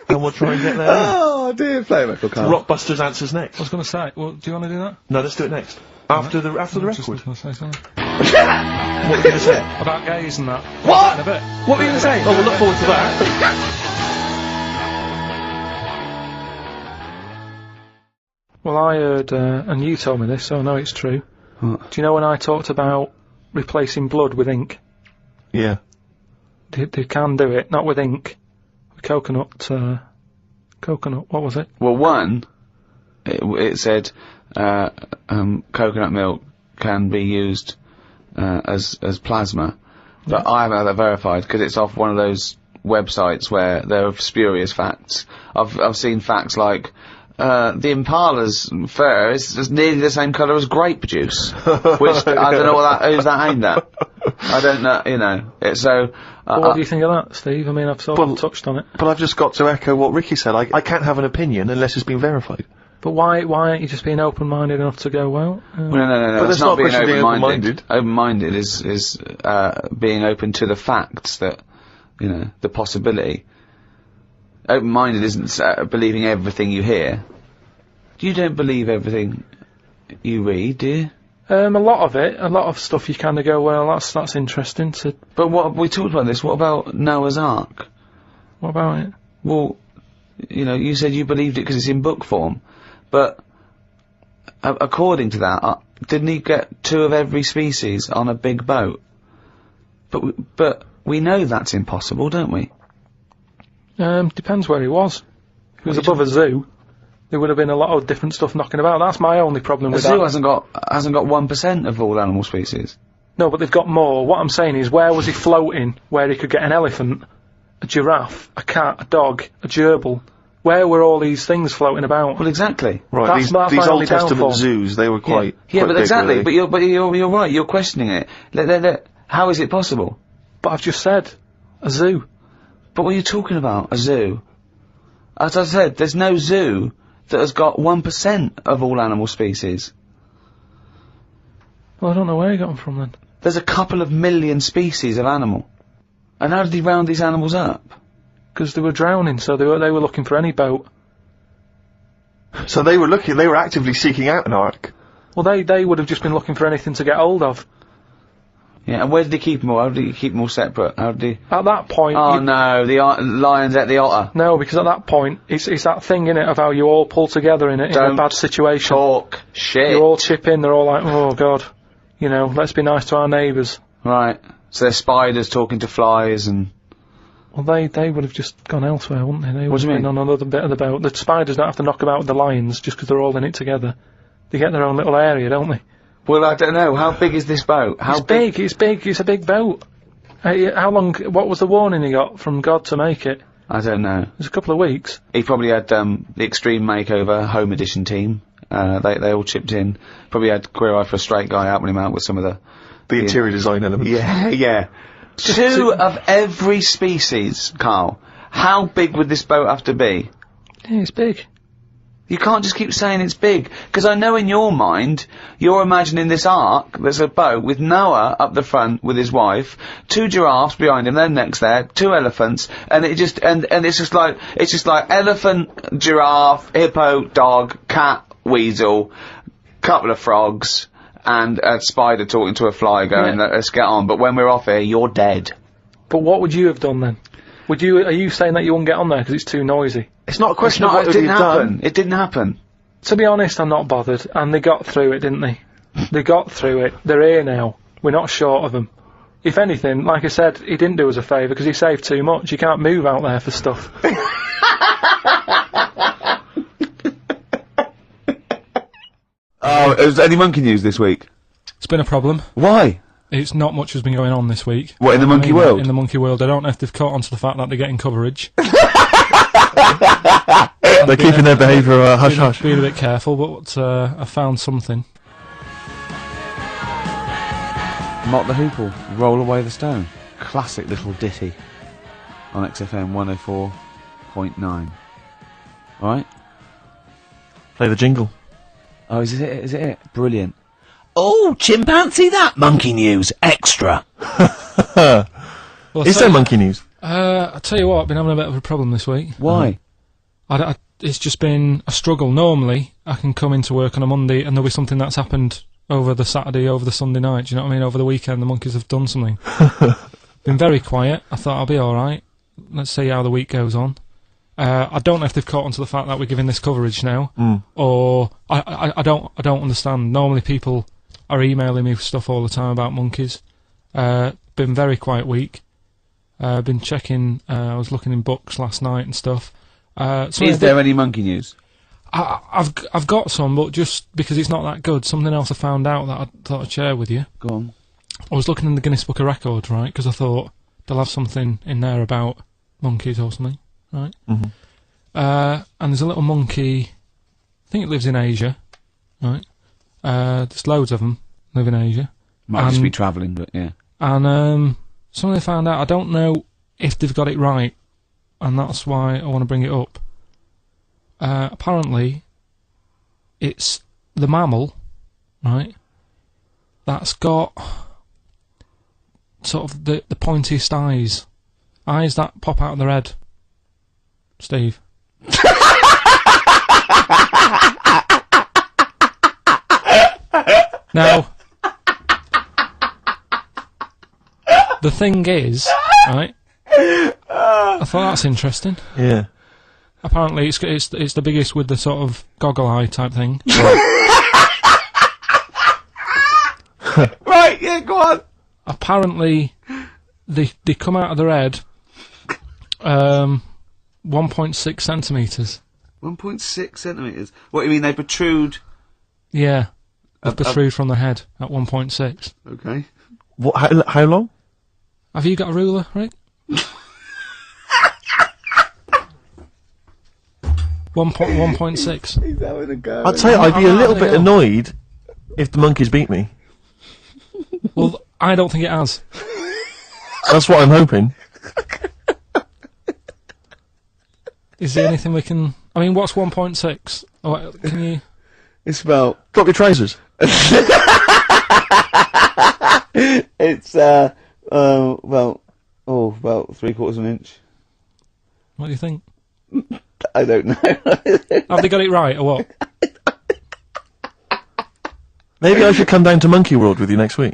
And we'll try and get there. Oh dear, play Michael Karl. Rockbusters answers next. I was going to say, well, do you want to do that? No, let's do it next. After the record. Just going to say something. What were you going to say? About gays and that. What? In a bit. What were you going to say? Oh, we'll look forward to that. Well, I heard, and you told me this, so I know it's true. What? Do you know when I talked about replacing blood with ink? Yeah. They can do it, not with ink. With coconut, what was it? Well, one, it said, coconut milk can be used, as plasma. But I haven't had that verified, because it's off one of those websites where there are spurious facts. I've seen facts like, the Impala's fur is nearly the same colour as grape juice, which I don't know who's that aimed at. I don't know, you know. So. What do you think of that, Steve? I mean, I've sort of touched on it. But I've just got to echo what Ricky said. I can't have an opinion unless it's been verified. But why aren't you just being open-minded enough to go, well? No. But That's not being open-minded. Open-minded is being open to the facts that, you know, the possibility. Open-minded isn't believing everything you hear. You don't believe everything you read, do you? A lot of stuff you kind of go, well, that's interesting to... But what, we talked about this, what about Noah's Ark? What about it? Well, you know, you said you believed it because it's in book form, but according to that, didn't he get 2 of every species on a big boat? But we know that's impossible, don't we? Depends where he was. If he was above a zoo, there would have been a lot of different stuff knocking about. That's my only problem with that. A zoo hasn't got 1% of all animal species. No, but they've got more. What I'm saying is, where was he floating where he could get an elephant, a giraffe, a cat, a dog, a gerbil? Where were all these things floating about? Well, exactly. Right, That's my these only Old Testament downfall. zoos, they were quite Yeah, quite but big, exactly. really. But you're right. You're questioning it. How is it possible? But I've just said, a zoo. But what are you talking about? A zoo? As I said, there's no zoo that has got 1% of all animal species. Well, I don't know where he got them from then. There's a couple of million species of animal. And how did he round these animals up? Because they were drowning, so they were looking for any boat. So they were actively seeking out an ark. Well, they would have just been looking for anything to get hold of. Yeah, and where did he keep them all? How did he keep them all separate? How did he... At that point... Oh no, the lions at the otter. No, because at that point, it's that thing, innit, of how you all pull together in a bad situation. Talk shit. You all chip in, they're all like, oh god, you know, let's be nice to our neighbours. Right. So there's spiders talking to flies and... Well, they would have just gone elsewhere, wouldn't they? They would What do you have been mean? on another bit of the boat. The spiders don't have to knock about with the lions just because they're all in it together. They get their own little area, don't they? Well, I don't know. How big is this boat? How It's big, it's a big boat. How long, what was the warning he got from God to make it? I don't know. It was a couple of weeks. He probably had the Extreme Makeover Home Edition team. They all chipped in. Probably had Queer Eye for a Straight Guy helping him out with some of The interior design elements. Yeah, yeah. Two of every species, Carl. How big would this boat have to be? Yeah, it's big. You can't just keep saying it's big, because I know in your mind, you're imagining this ark, there's a boat with Noah up the front with his wife, 2 giraffes behind him, then next there, 2 elephants, and it just, and it's just like elephant, giraffe, hippo, dog, cat, weasel, couple of frogs, and a spider talking to a fly going, let's get on, but when we're off here, you're dead. But what would you have done then? Are you saying that you wouldn't get on there because it's too noisy? It's not a question of No, what it would didn't you have happen. done. It didn't happen. To be honest, I'm not bothered, and they got through it, didn't they? They got through it. They're here now. We're not short of them. If anything, like I said, he didn't do us a favour because he saved too much. You can't move out there for stuff. Oh, has any monkey news this week? It's been a problem. Why? It's not much has been going on this week. What, in the monkey world? In the monkey world. I don't know if they've caught on to the fact that they're getting coverage. They're keeping their behaviour hush hush. Being a bit careful, but I found something. Mott the Hoople, Roll Away the Stone. Classic little ditty on XFM 104.9. Alright? Play the jingle. Oh, is it? Brilliant. Oh, chimpanzee that monkey news extra. Well, Is there monkey news? I'll tell you what, I've been having a bit of a problem this week. Why? It's just been a struggle. Normally, I can come into work on a Monday and there'll be something that's happened over the Saturday, over the Sunday night. Do you know what I mean? Over the weekend, the monkeys have done something. Been very quiet. I thought I'll be alright. Let's see how the week goes on. I don't know if they've caught on to the fact that we're giving this coverage now, or I don't understand. Normally people are emailing me stuff all the time about monkeys. Been very quiet week. Been checking. I was looking in books last night and stuff. Is there any monkey news? I've got some, but just because it's not that good. Something else I found out that I thought I'd share with you. Go on. I was looking in the Guinness Book of Records, right? Because I thought they'll have something in there about monkeys or something, right? Mm-hmm. And there's a little monkey. I think it lives in Asia, right? There's loads of them live in Asia. Might just be travelling, but yeah. And something I found out. I don't know if they've got it right, and that's why I want to bring it up. Apparently, it's the mammal, right? That's got sort of the pointiest eyes that pop out of their head. Steve. Now, the thing is, right? I thought that's interesting. Yeah. Apparently, it's the biggest with the sort of goggle eye type thing. Right, yeah, go on. Apparently, they come out of their head 1.6 centimetres. 1.6 centimetres. What, you mean they protrude? Yeah. They protrude from the head at 1.6. Okay. What? How long? Have you got a ruler, Rick? 1.6. He's having a go. I'd say I'd be a little bit annoyed if the monkeys beat me. Well, I don't think it has. That's what I'm hoping. Is there anything we can... I mean, what's 1.6? Oh, can you... It's about... Drop your trousers. It's, about 3/4 of an inch. What do you think? I don't know. Have they got it right, or what? Maybe I should come down to Monkey World with you next week.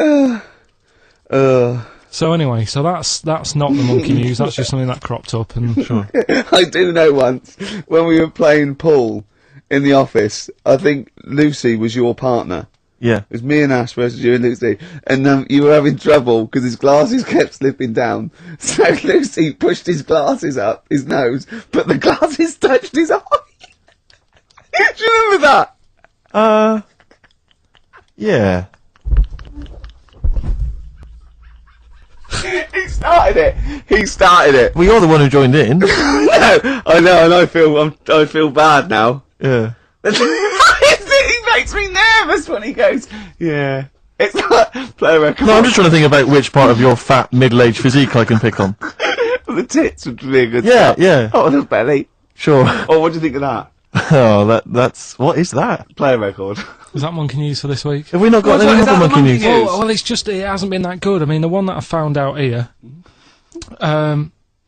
So anyway, so that's not the monkey news, that's just something that cropped up, and... Sure. I do know once, when we were playing pool in the office, I think Lucy was your partner. Yeah. It was me and Ash versus you and Lucy, and you were having trouble because his glasses kept slipping down. So Lucy pushed his glasses up his nose, but the glasses touched his eye. Do you remember that? Yeah. He started it. Well, you're the one who joined in. No, I know, and I feel bad now. Yeah. He makes me nervous when he goes, yeah. It's like, play a record. No, I'm just trying to think about which part of your fat, middle-aged physique I can pick on. The tits would be a good Yeah, start. yeah. Oh, the belly. Sure. Oh, what do you think of that? Oh, that's... What is that? Play a record. Is that monkey news for this week? Have we not got What's any that- is other that the monkey monkey news? news? Well, it's just, it hasn't been that good. I mean, the one that I found out here,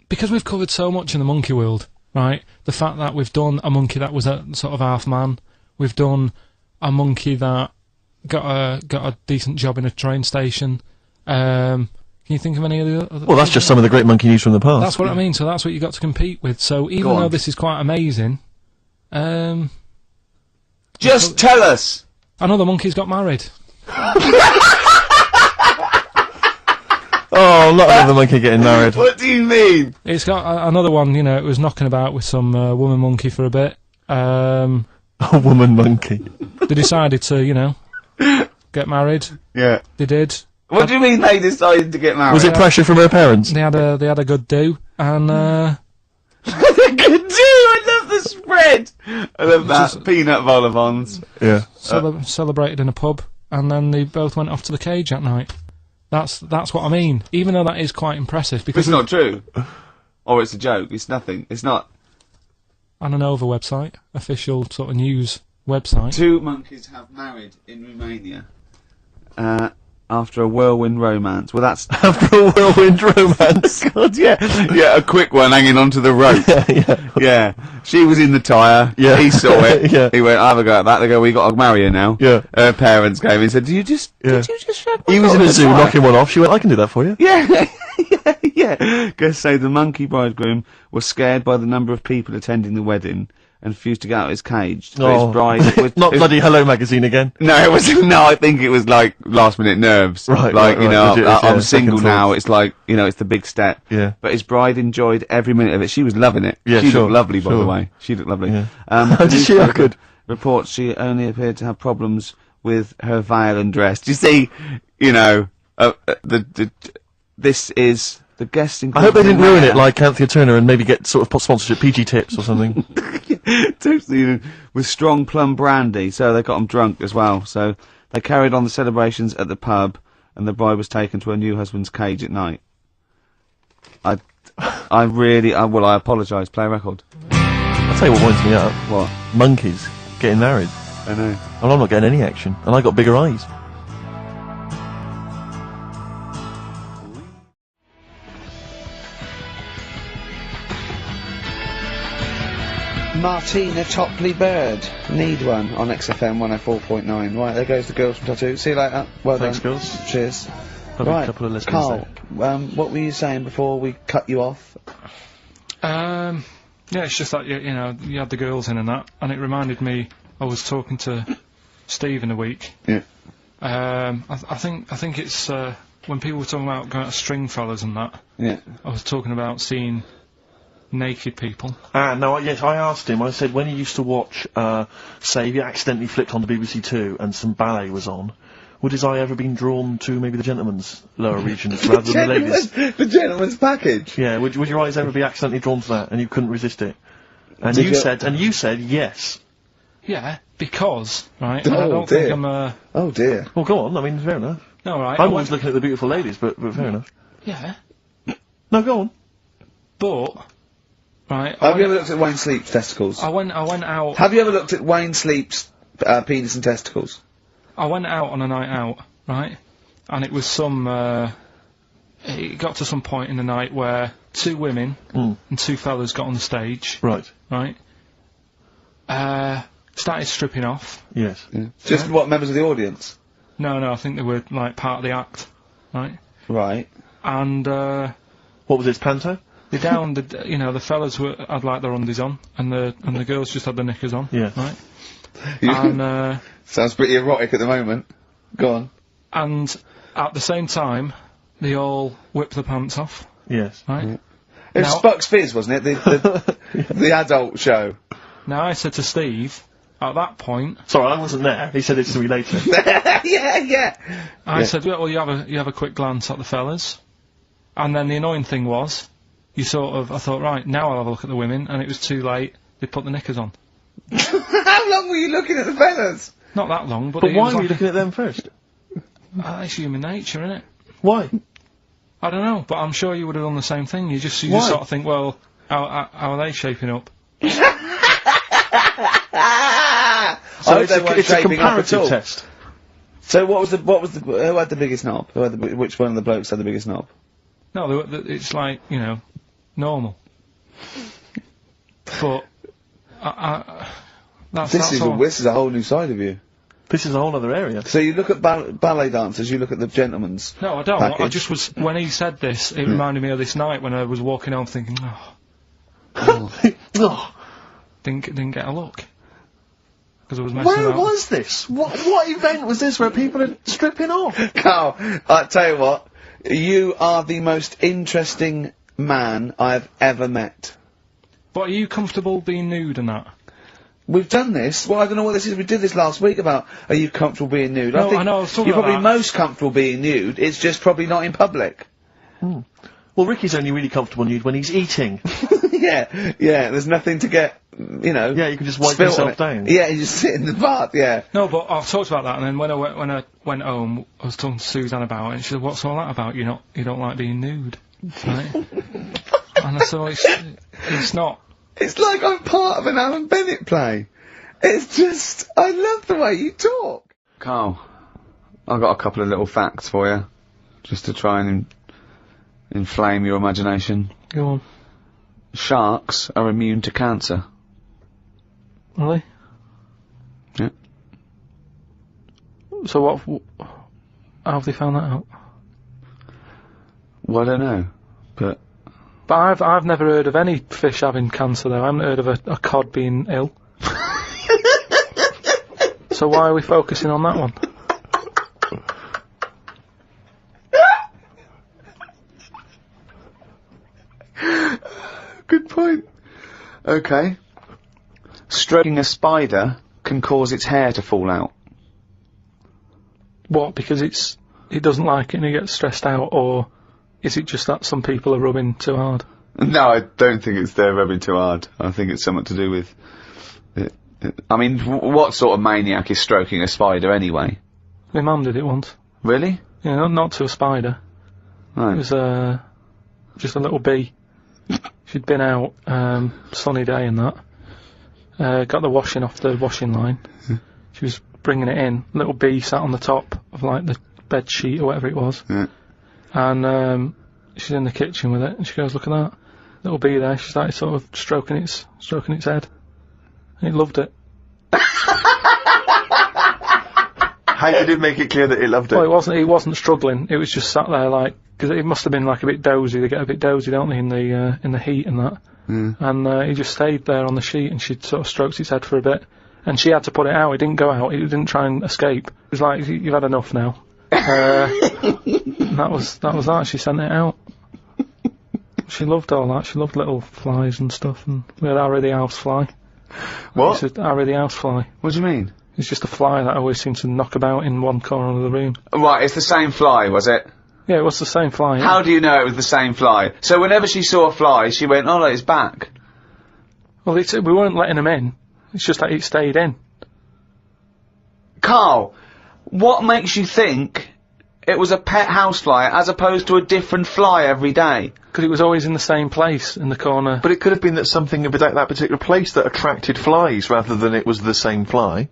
because we've covered so much in the monkey world, right? The fact that we've done a monkey that was a sort of half man, we've done a monkey that got a decent job in a train station. Can you think of any of the other? Well, that's just some of the great monkey news from the past. That's what I mean. So that's what you got to compete with. So even though this is quite amazing, Just tell us. another monkey's got married. Oh, not another monkey getting married. What do you mean? It's got another one. You know, it was knocking about with some woman monkey for a bit. A woman monkey. They decided to, you know, get married. Yeah. They did. What do you mean they decided to get married? Was it pressure from her parents? They had a good do, and Good do. I love the spread. I love that. Peanut vol-au-vents. Yeah. celebrated in a pub, and then they both went off to the cage that night. That's what I mean. Even though that is quite impressive, But because it's not true. Or it's a joke. It's nothing. It's not. on an Over website, official sort of news website. 2 monkeys have married in Romania. After a whirlwind romance. Well, that's... After a whirlwind romance. God, yeah. Yeah, a quick one hanging onto the rope. Yeah. Yeah. She was in the tyre. Yeah. He saw it. Yeah. He went, I'll have a go at that. They go, we got to marry her now. Yeah. Her parents came and said, did you just shag my He was in daughter a zoo tyre?" knocking one off. She went, I can do that for you. Yeah. Yeah. Guests say the monkey bridegroom was scared by the number of people attending the wedding and refused to get out of his cage. But his bride was, Not bloody Hello Magazine again. No, it was no. I think it was like last minute nerves. Right, like right, you know, legit, yeah, I'm single second now. thoughts. It's like you know, it's the big step. Yeah. But his bride enjoyed every minute of it. She was loving it. Yeah, she sure, looked lovely, by the sure. way. She looked lovely. Yeah. Did she? newspaper Good. Reports she only appeared to have problems with her veil and dress. Do you see? You know, this is. The guests I hope they didn't ruin it like Anthea Turner and maybe get sort of sponsorship PG tips or something. Totally, with strong plum brandy, so they got them drunk as well. So they carried on the celebrations at the pub, and the bride was taken to her new husband's cage at night. I apologise. Play a record. I'll tell you what winds me up. What? Monkeys getting married. I know. And I'm not getting any action. And I got bigger eyes. Martina Topley Bird. Need one on XFM 104.9. Right, there goes the girls from Tattoo. See you later. Well Thanks, done. girls. Cheers. Probably Right, a couple of listeners Karl, what were you saying before we cut you off? Yeah, it's just that you know you had the girls in and that, and it reminded me. I was talking to Steve in a week. Yeah. I think it's when people were talking about going to Stringfellas and that. Yeah. I was talking about seeing naked people. No, yes, I asked him, I said, when he used to watch, say, if he accidentally flicked on the BBC Two and some ballet was on, would his eye ever been drawn to maybe the gentleman's lower regions rather than the ladies? The gentleman's package. Yeah, would your eyes ever be accidentally drawn to that and you couldn't resist it? And you said yes. Yeah, because, right, Oh, and I don't dear. think I'm, Oh dear. Well, go on, I mean, fair enough. no, right, I'm always looking at the beautiful ladies, but fair enough. yeah, No, go on. but, right, Have you ever looked at Wayne Sleep's testicles? I went out, Have you ever looked at Wayne Sleep's penis and testicles? I went out on a night out, right, and it was it got to some point in the night where 2 women and 2 fellas got on the stage, Right. right, started stripping off. Yes. Just what, members of the audience? No, I think they were, like, part of the act, right, Right. and, What was this, panto? they downed, the fellas had, like, their undies on, and the girls just had their knickers on, Yeah. right, and, Sounds pretty erotic at the moment. Go on. and at the same time, they all whipped their pants off, Yes. right? It was Now- Spock's Fizz, wasn't it? The adult show. Now I said to Steve, at that point, Sorry, I wasn't there. He said it to me later. yeah. I said, well, you have a quick glance at the fellas, and then the annoying thing was, I thought, right, now I'll have a look at the women, and it was too late. They put the knickers on. How long were you looking at the fellas? Not that long, but But it why was were you like looking at them first? it's human nature, isn't it? Why? I don't know, but I'm sure you would have done the same thing. You just Why? sort of think, well, how are they shaping up? So I hope it's a comparative test. So who had the biggest knob? Which one of the blokes had the biggest knob? No, it's like, normal. But, This is a whole new side of you. This is a whole other area. So you look at ballet dancers, you look at the gentlemen's. No, I don't. package. I just was, when he said this, it reminded me of this night when I was walking home thinking, Oh, didn't get a look. Because I was messing where about. was this? What event was this where people are stripping off? Carl, I tell you what, you are the most interesting man I've ever met. But are you comfortable being nude and that? We've done this. Well, I don't know what this is. We did this last week about, are you comfortable being nude? No, think I know, I was talking you're about probably that. most comfortable being nude. It's just probably not in public. Well, Ricky's only really comfortable nude when he's eating. yeah. There's nothing to get, Yeah, you can just wipe spilt on yourself it. down. Yeah, you just sit in the bath. Yeah. No, but I've talked about that, and then when I went home, I was talking to Suzanne about it, and she said, "What's all that about? You don't like being nude, right?" And I said, well, "It's not." It's like I'm part of an Alan Bennett play. It's just, I love the way you talk. Carl, I've got a couple of little facts for you, just to try and inflame your imagination. Go on. Sharks are immune to cancer. Really? Yeah. So how have they found that out? Well, I don't know, but But I've never heard of any fish having cancer though. I haven't heard of a cod being ill. So why are we focusing on that one? good point. Okay. Stroking a spider can cause its hair to fall out. What? Because it doesn't like it and it gets stressed out, or is it just that some people are rubbing too hard? No, I don't think it's they're rubbing too hard. I think it's something to do with I mean, what sort of maniac is stroking a spider anyway? My mum did it once. Really? Yeah, not to a spider. Right. It was just a little bee. She'd been out, sunny day and that. Got the washing off the washing line. She was bringing it in. Little bee sat on the top of like the bed sheet or whatever it was. Yeah. And she's in the kitchen with it, and she goes, "Look at that little bee there." She started sort of stroking its head. And it loved it. How did it make it clear that it loved it? Well, it wasn't struggling. It was just sat there like, because it must have been like a bit dozy. They get a bit dozy, don't they, in the heat and that. And he just stayed there on the sheet, and she sort of stroked its head for a bit, and she had to put it out. It didn't go out. It didn't try and escape. It was like, "You've had enough now." And that was that. She sent it out. She loved all that. She loved little flies and stuff. And we had Harry the housefly. What? Harry the housefly. What do you mean? It's just a fly that always seems to knock about in one corner of the room. Right, it's the same fly, was it? Yeah, it was the same fly. Yeah. How do you know it was the same fly? So whenever she saw a fly, she went, oh, no, it's back. Well, we weren't letting him in. It's just that it stayed in. Karl, what makes you think it was a pet housefly as opposed to a different fly every day? Because it was always in the same place, in the corner. But it could have been that something about that particular place that attracted flies rather than it was the same fly.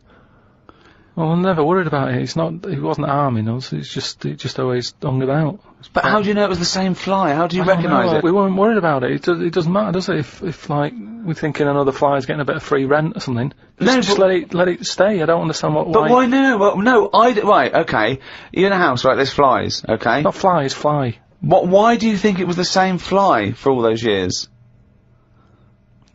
Well, I'm never worried about it. It wasn't harming us. It just always hung about. But how do you know it was the same fly? How do you recognise it? We weren't worried about it. It doesn't matter, does it? If like, we're thinking another fly's getting a bit of free rent or something. Just let it stay. I don't understand why. But why no? Well, no, right, okay. You're in a house, right, there's flies, okay? Not flies, fly. Why do you think it was the same fly for all those years?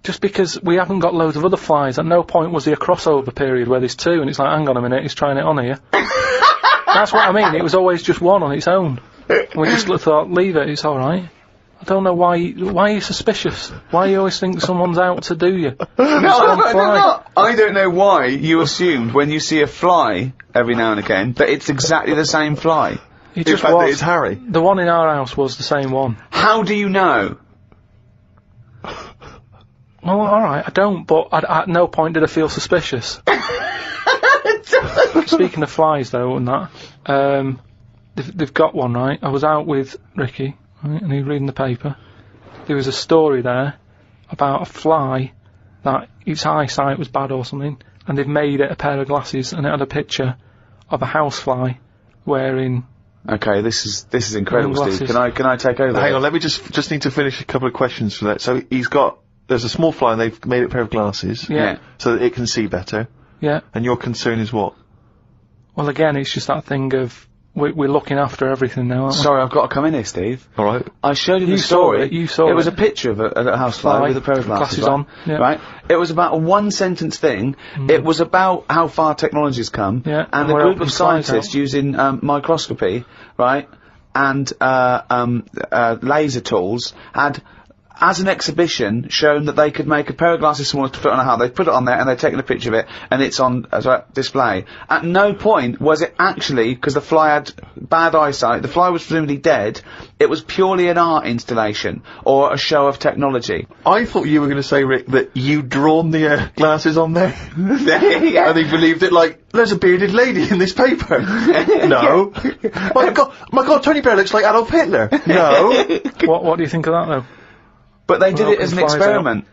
Just because we haven't got loads of other flies. At no point was there a crossover period where there's two and it's like, hang on a minute, he's trying it on here. That's what I mean. It was always just one on its own. We just thought, leave it, it's alright. I don't know why are you suspicious? Why you always think someone's out to do you? I don't know why you assumed when you see a fly every now and again that it's exactly the same fly. It just that was. it's Harry. The one in our house was the same one. How do you know? Well, alright, I don't, but at no point did I feel suspicious. Speaking of flies, though, and that, they've got one, right? I was out with Ricky, right, and he was reading the paper. There was a story there about a fly that its eyesight was bad or something, and they've made it a pair of glasses, and it had a picture of a housefly wearing... Okay, this is incredible, Steve. Can I take over? Hang on, let me just need to finish a couple of questions for that. So there's a small fly and they've made it a pair of glasses. Yeah. So that it can see better. Yeah. And your concern is what? Well, again, it's just that thing of we're looking after everything now, aren't we? Sorry, I've got to come in here, Steve. Alright. I showed you the story. You saw it. It was a picture of a housefly with a pair of glasses on. Yeah. Right? It was about a one-sentence thing. It was about how far technology's come. Yeah. And a group of scientists using microscopy, right, and laser tools had, as an exhibition, shown that they could make a pair of glasses smaller to put on a hat. They put it on there and they've taken a picture of it and it's on display. At no point was it actually, because the fly had bad eyesight, the fly was presumably dead, it was purely an art installation or a show of technology. I thought you were going to say, Rick, that you'd drawn the glasses on there. Yeah. And he believed it like, there's a bearded lady in this paper. No. My God, Tony Blair looks like Adolf Hitler. No. What do you think of that, though? But they did it as an experiment.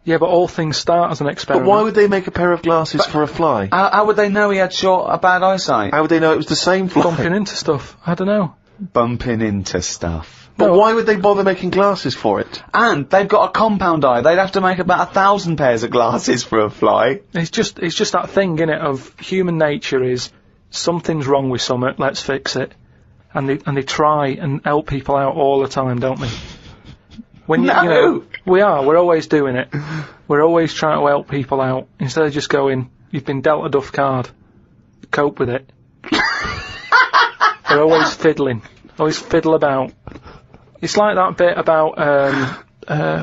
Yeah, but all things start as an experiment. But why would they make a pair of glasses for a fly? How would they know he had bad eyesight? How would they know it was the same fly? Bumping into stuff. I don't know. Bumping into stuff. But why would they bother making glasses for it? And they've got a compound eye. They'd have to make about 1,000 pairs of glasses for a fly. It's just that thing, innit, of human nature is something's wrong with something, let's fix it. And they try and help people out all the time, don't they? When you know, we're always doing it. We're always trying to help people out instead of just going, you've been dealt a duff card, cope with it. We're always fiddling, always fiddle about. It's like that bit about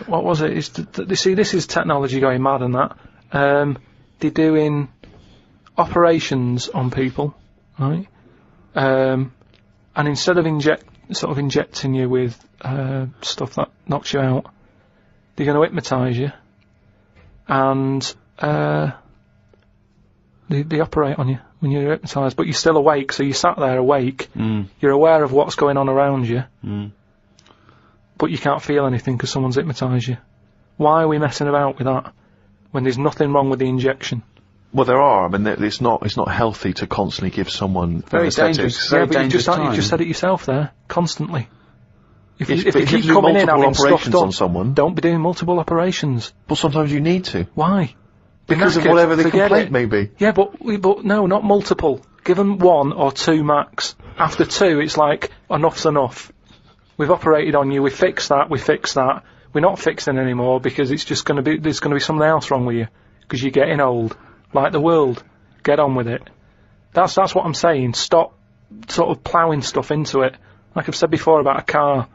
what was it? See, this is technology going mad and that. They're doing operations on people, right? And instead of injecting you with stuff that knocks you out, they're going to hypnotise you, and they operate on you when you're hypnotised, but you're still awake, so you sat there awake, you're aware of what's going on around you, but you can't feel anything because someone's hypnotised you. Why are we messing about with that when there's nothing wrong with the injection? Well, there are. I mean, it's not healthy to constantly give someone very anesthetics. dangerous. Yeah, Very but dangerous you just said it yourself there, constantly. If you But keep do coming in multiple having stuff operations done, on someone, don't be doing multiple operations. well, sometimes you need to. Why? Because of Knackered, whatever the forget complaint it. may be. Yeah, but no, not multiple. Give them 1 or 2 max. After 2, it's like, enough's enough. We've operated on you, we fixed that. We're not fixing anymore because it's just there's gonna be something else wrong with you. Because you're getting old. Like the world. Get on with it. That's what I'm saying. Stop sort of ploughing stuff into it. Like I've said before about a car.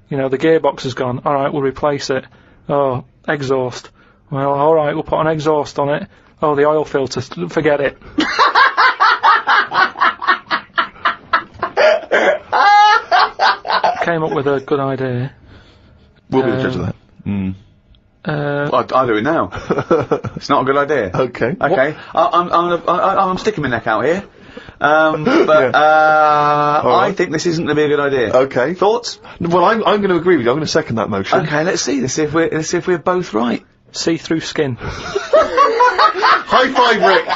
You know, the gearbox has gone. Alright, we'll replace it. Oh, exhaust. Well, alright, we'll put an exhaust on it. Oh, the oil filter, forget it. Came up with a good idea. We'll be the judge of that. Well, I'll do it now. It's not a good idea. Okay. Okay. I'm sticking my neck out here. I think this isn't going to be a good idea. Okay. Thoughts? Well, I'm going to agree with you. I'm going to second that motion. Okay, let's see. Let's see if we're both right. See-through skin. High five, Rick!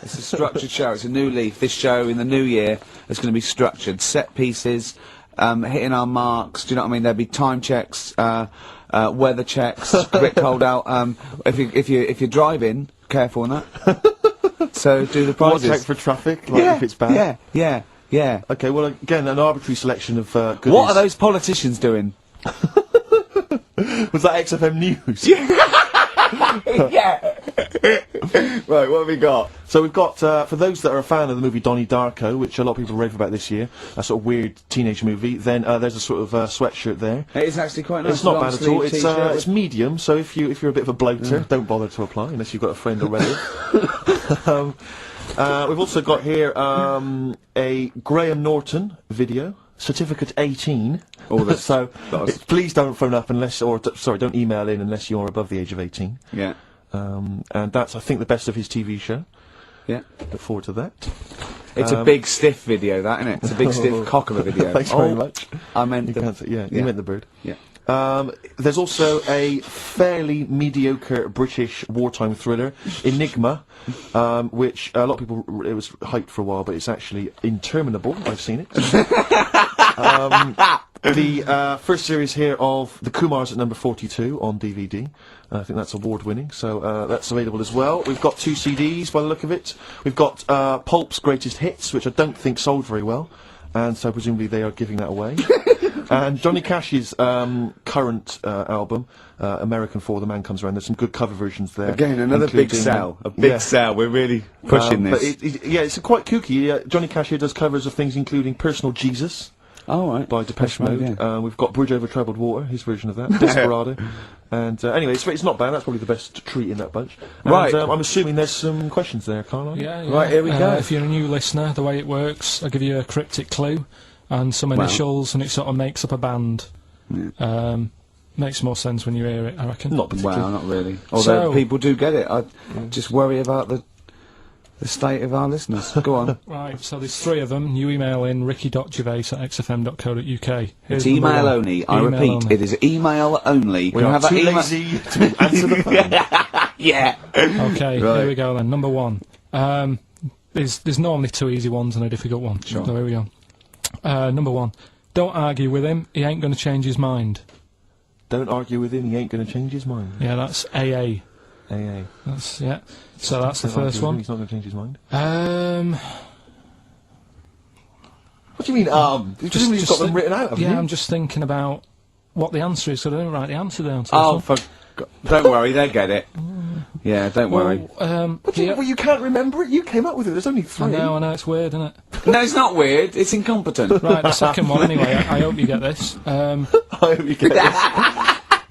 It's a structured show. It's a new leaf. This show in the new year is going to be structured. Set pieces, hitting our marks. Do you know what I mean? There'll be time checks, weather checks. A bit cold out. If you're driving, careful on that. So do the prizes. Check for traffic, like if it's bad. Yeah. Okay. Well, again, an arbitrary selection of goodies. What are those politicians doing? Was that XFM News? Yeah. Right, what have we got? So we've got, for those that are a fan of the movie Donnie Darko, which a lot of people rave about this year, a sort of weird teenage movie, then there's a sort of sweatshirt there. It is actually quite nice. It's not bad at all. T-shirt. It's medium, so if you're a bit of a bloater, don't bother to apply unless you've got a friend already. We've also got here a Graham Norton video. Certificate 18. So please don't phone up unless, don't email in unless you're above the age of 18. Yeah. And that's, I think, the best of his TV show. Yeah. Look forward to that. It's a big stiff video, that, isn't it? It's a big stiff cock of a video. Thanks very much. I meant you meant the bird. Yeah. There's also a fairly mediocre British wartime thriller, Enigma, which a lot of people, it was hyped for a while, but it's actually interminable. I've seen it. The first series here of The Kumars at number 42 on DVD. I think that's award-winning, so that's available as well. We've got 2 CDs by the look of it. We've got Pulp's Greatest Hits, which I don't think sold very well, and so presumably they are giving that away. And Johnny Cash's current album, American For the Man Comes Around. There's some good cover versions there. Again, another big sell. A big sell. We're really pushing this. But it's quite kooky. Johnny Cash here does covers of things including Personal Jesus. Oh, right. By Depeche Mode. Yeah. We've got Bridge Over Troubled Water, his version of that. Desperado. And anyway, it's not bad. That's probably the best treat in that bunch. And, right. I'm assuming there's some questions there, Karl. Yeah. Right, here we go. If you're a new listener, the way it works, I'll give you a cryptic clue and some initials, and it sort of makes up a band. Yeah. Makes more sense when you hear it, I reckon. Not particularly. Well, not really. Although people do get it. I just worry about the state of our listeners. Go on. Right, so there's 3 of them. You email in ricky.gervais@xfm.co.uk. It's email only. I repeat, it is email only. We are too lazy to answer the phone. Yeah. Okay, here we go then. Number 1. There's normally 2 easy ones and a difficult one. Sure. So here we go. Number 1. Don't argue with him, he ain't going to change his mind. Don't argue with him, he ain't going to change his mind. Yeah, that's AA. AA. That's, yeah. So that's the first one. He's not going to change his mind. What do you mean, You've just got them written out, haven't you? Yeah, I'm just thinking about what the answer is, so I didn't write the answer down. Oh, don't worry, they get it. Yeah, don't worry. Well, you can't remember it? You came up with it, there's only 3. I know, it's weird, isn't it? No, it's not weird, it's incompetent. Right, the second one, anyway, I hope you get this. I hope you get this.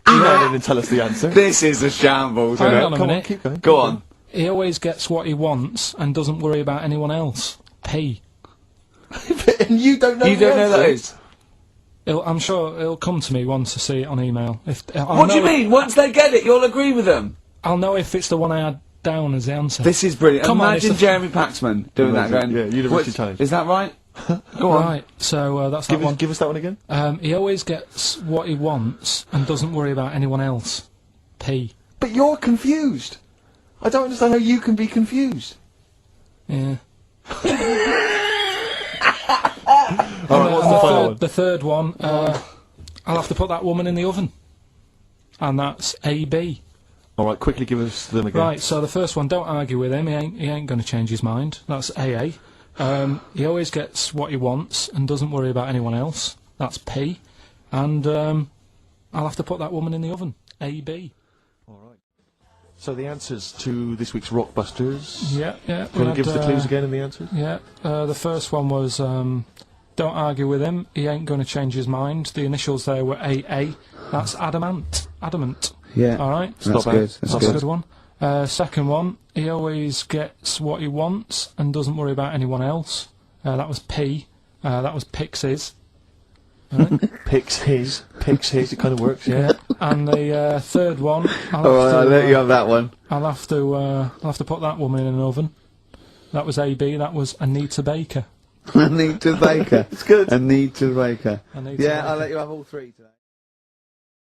Email in and tell us the answer. This is a shambles, isn't it? Hang on a minute. On, keep going. Go on. He always gets what he wants and doesn't worry about anyone else. P. And you don't know You don't know that is? I'm sure it'll come to me once I see it on email. What do you mean? Once they get it, you'll agree with them? I'll know if it's the one I had down as the answer. This is brilliant. Come on, Imagine Jeremy Paxman doing that going... Yeah, University Challenge. Is that right? Go on. Right, so that's that one. Give us that one again. He always gets what he wants and doesn't worry about anyone else. P. But you're confused. I don't understand how you can be confused. Yeah. Alright, what's the final one? The third one, I'll have to put that woman in the oven. And that's AB. Alright, quickly give us them again. Right, so the first one, don't argue with him, he ain't going to change his mind. That's AA. He always gets what he wants and doesn't worry about anyone else. That's P. And I'll have to put that woman in the oven. AB. Alright. So the answers to this week's Rockbusters. Yeah. Do you want to give us the clues again and the answers? Yeah. The first one was don't argue with him, he ain't going to change his mind. The initials there were AA. That's adamant. Adamant. Yeah. All right. That's good. That's a good one. Second one, he always gets what he wants and doesn't worry about anyone else. That was P. That was Pixies. Right. Picks his. It kind of works, yeah. And the third one, I'll let you have that one. I'll have to put that woman in an oven. That was AB. That was Anita Baker. Anita Baker. It's good. Anita Baker. Anita Yeah, Baker. I'll let you have all three today.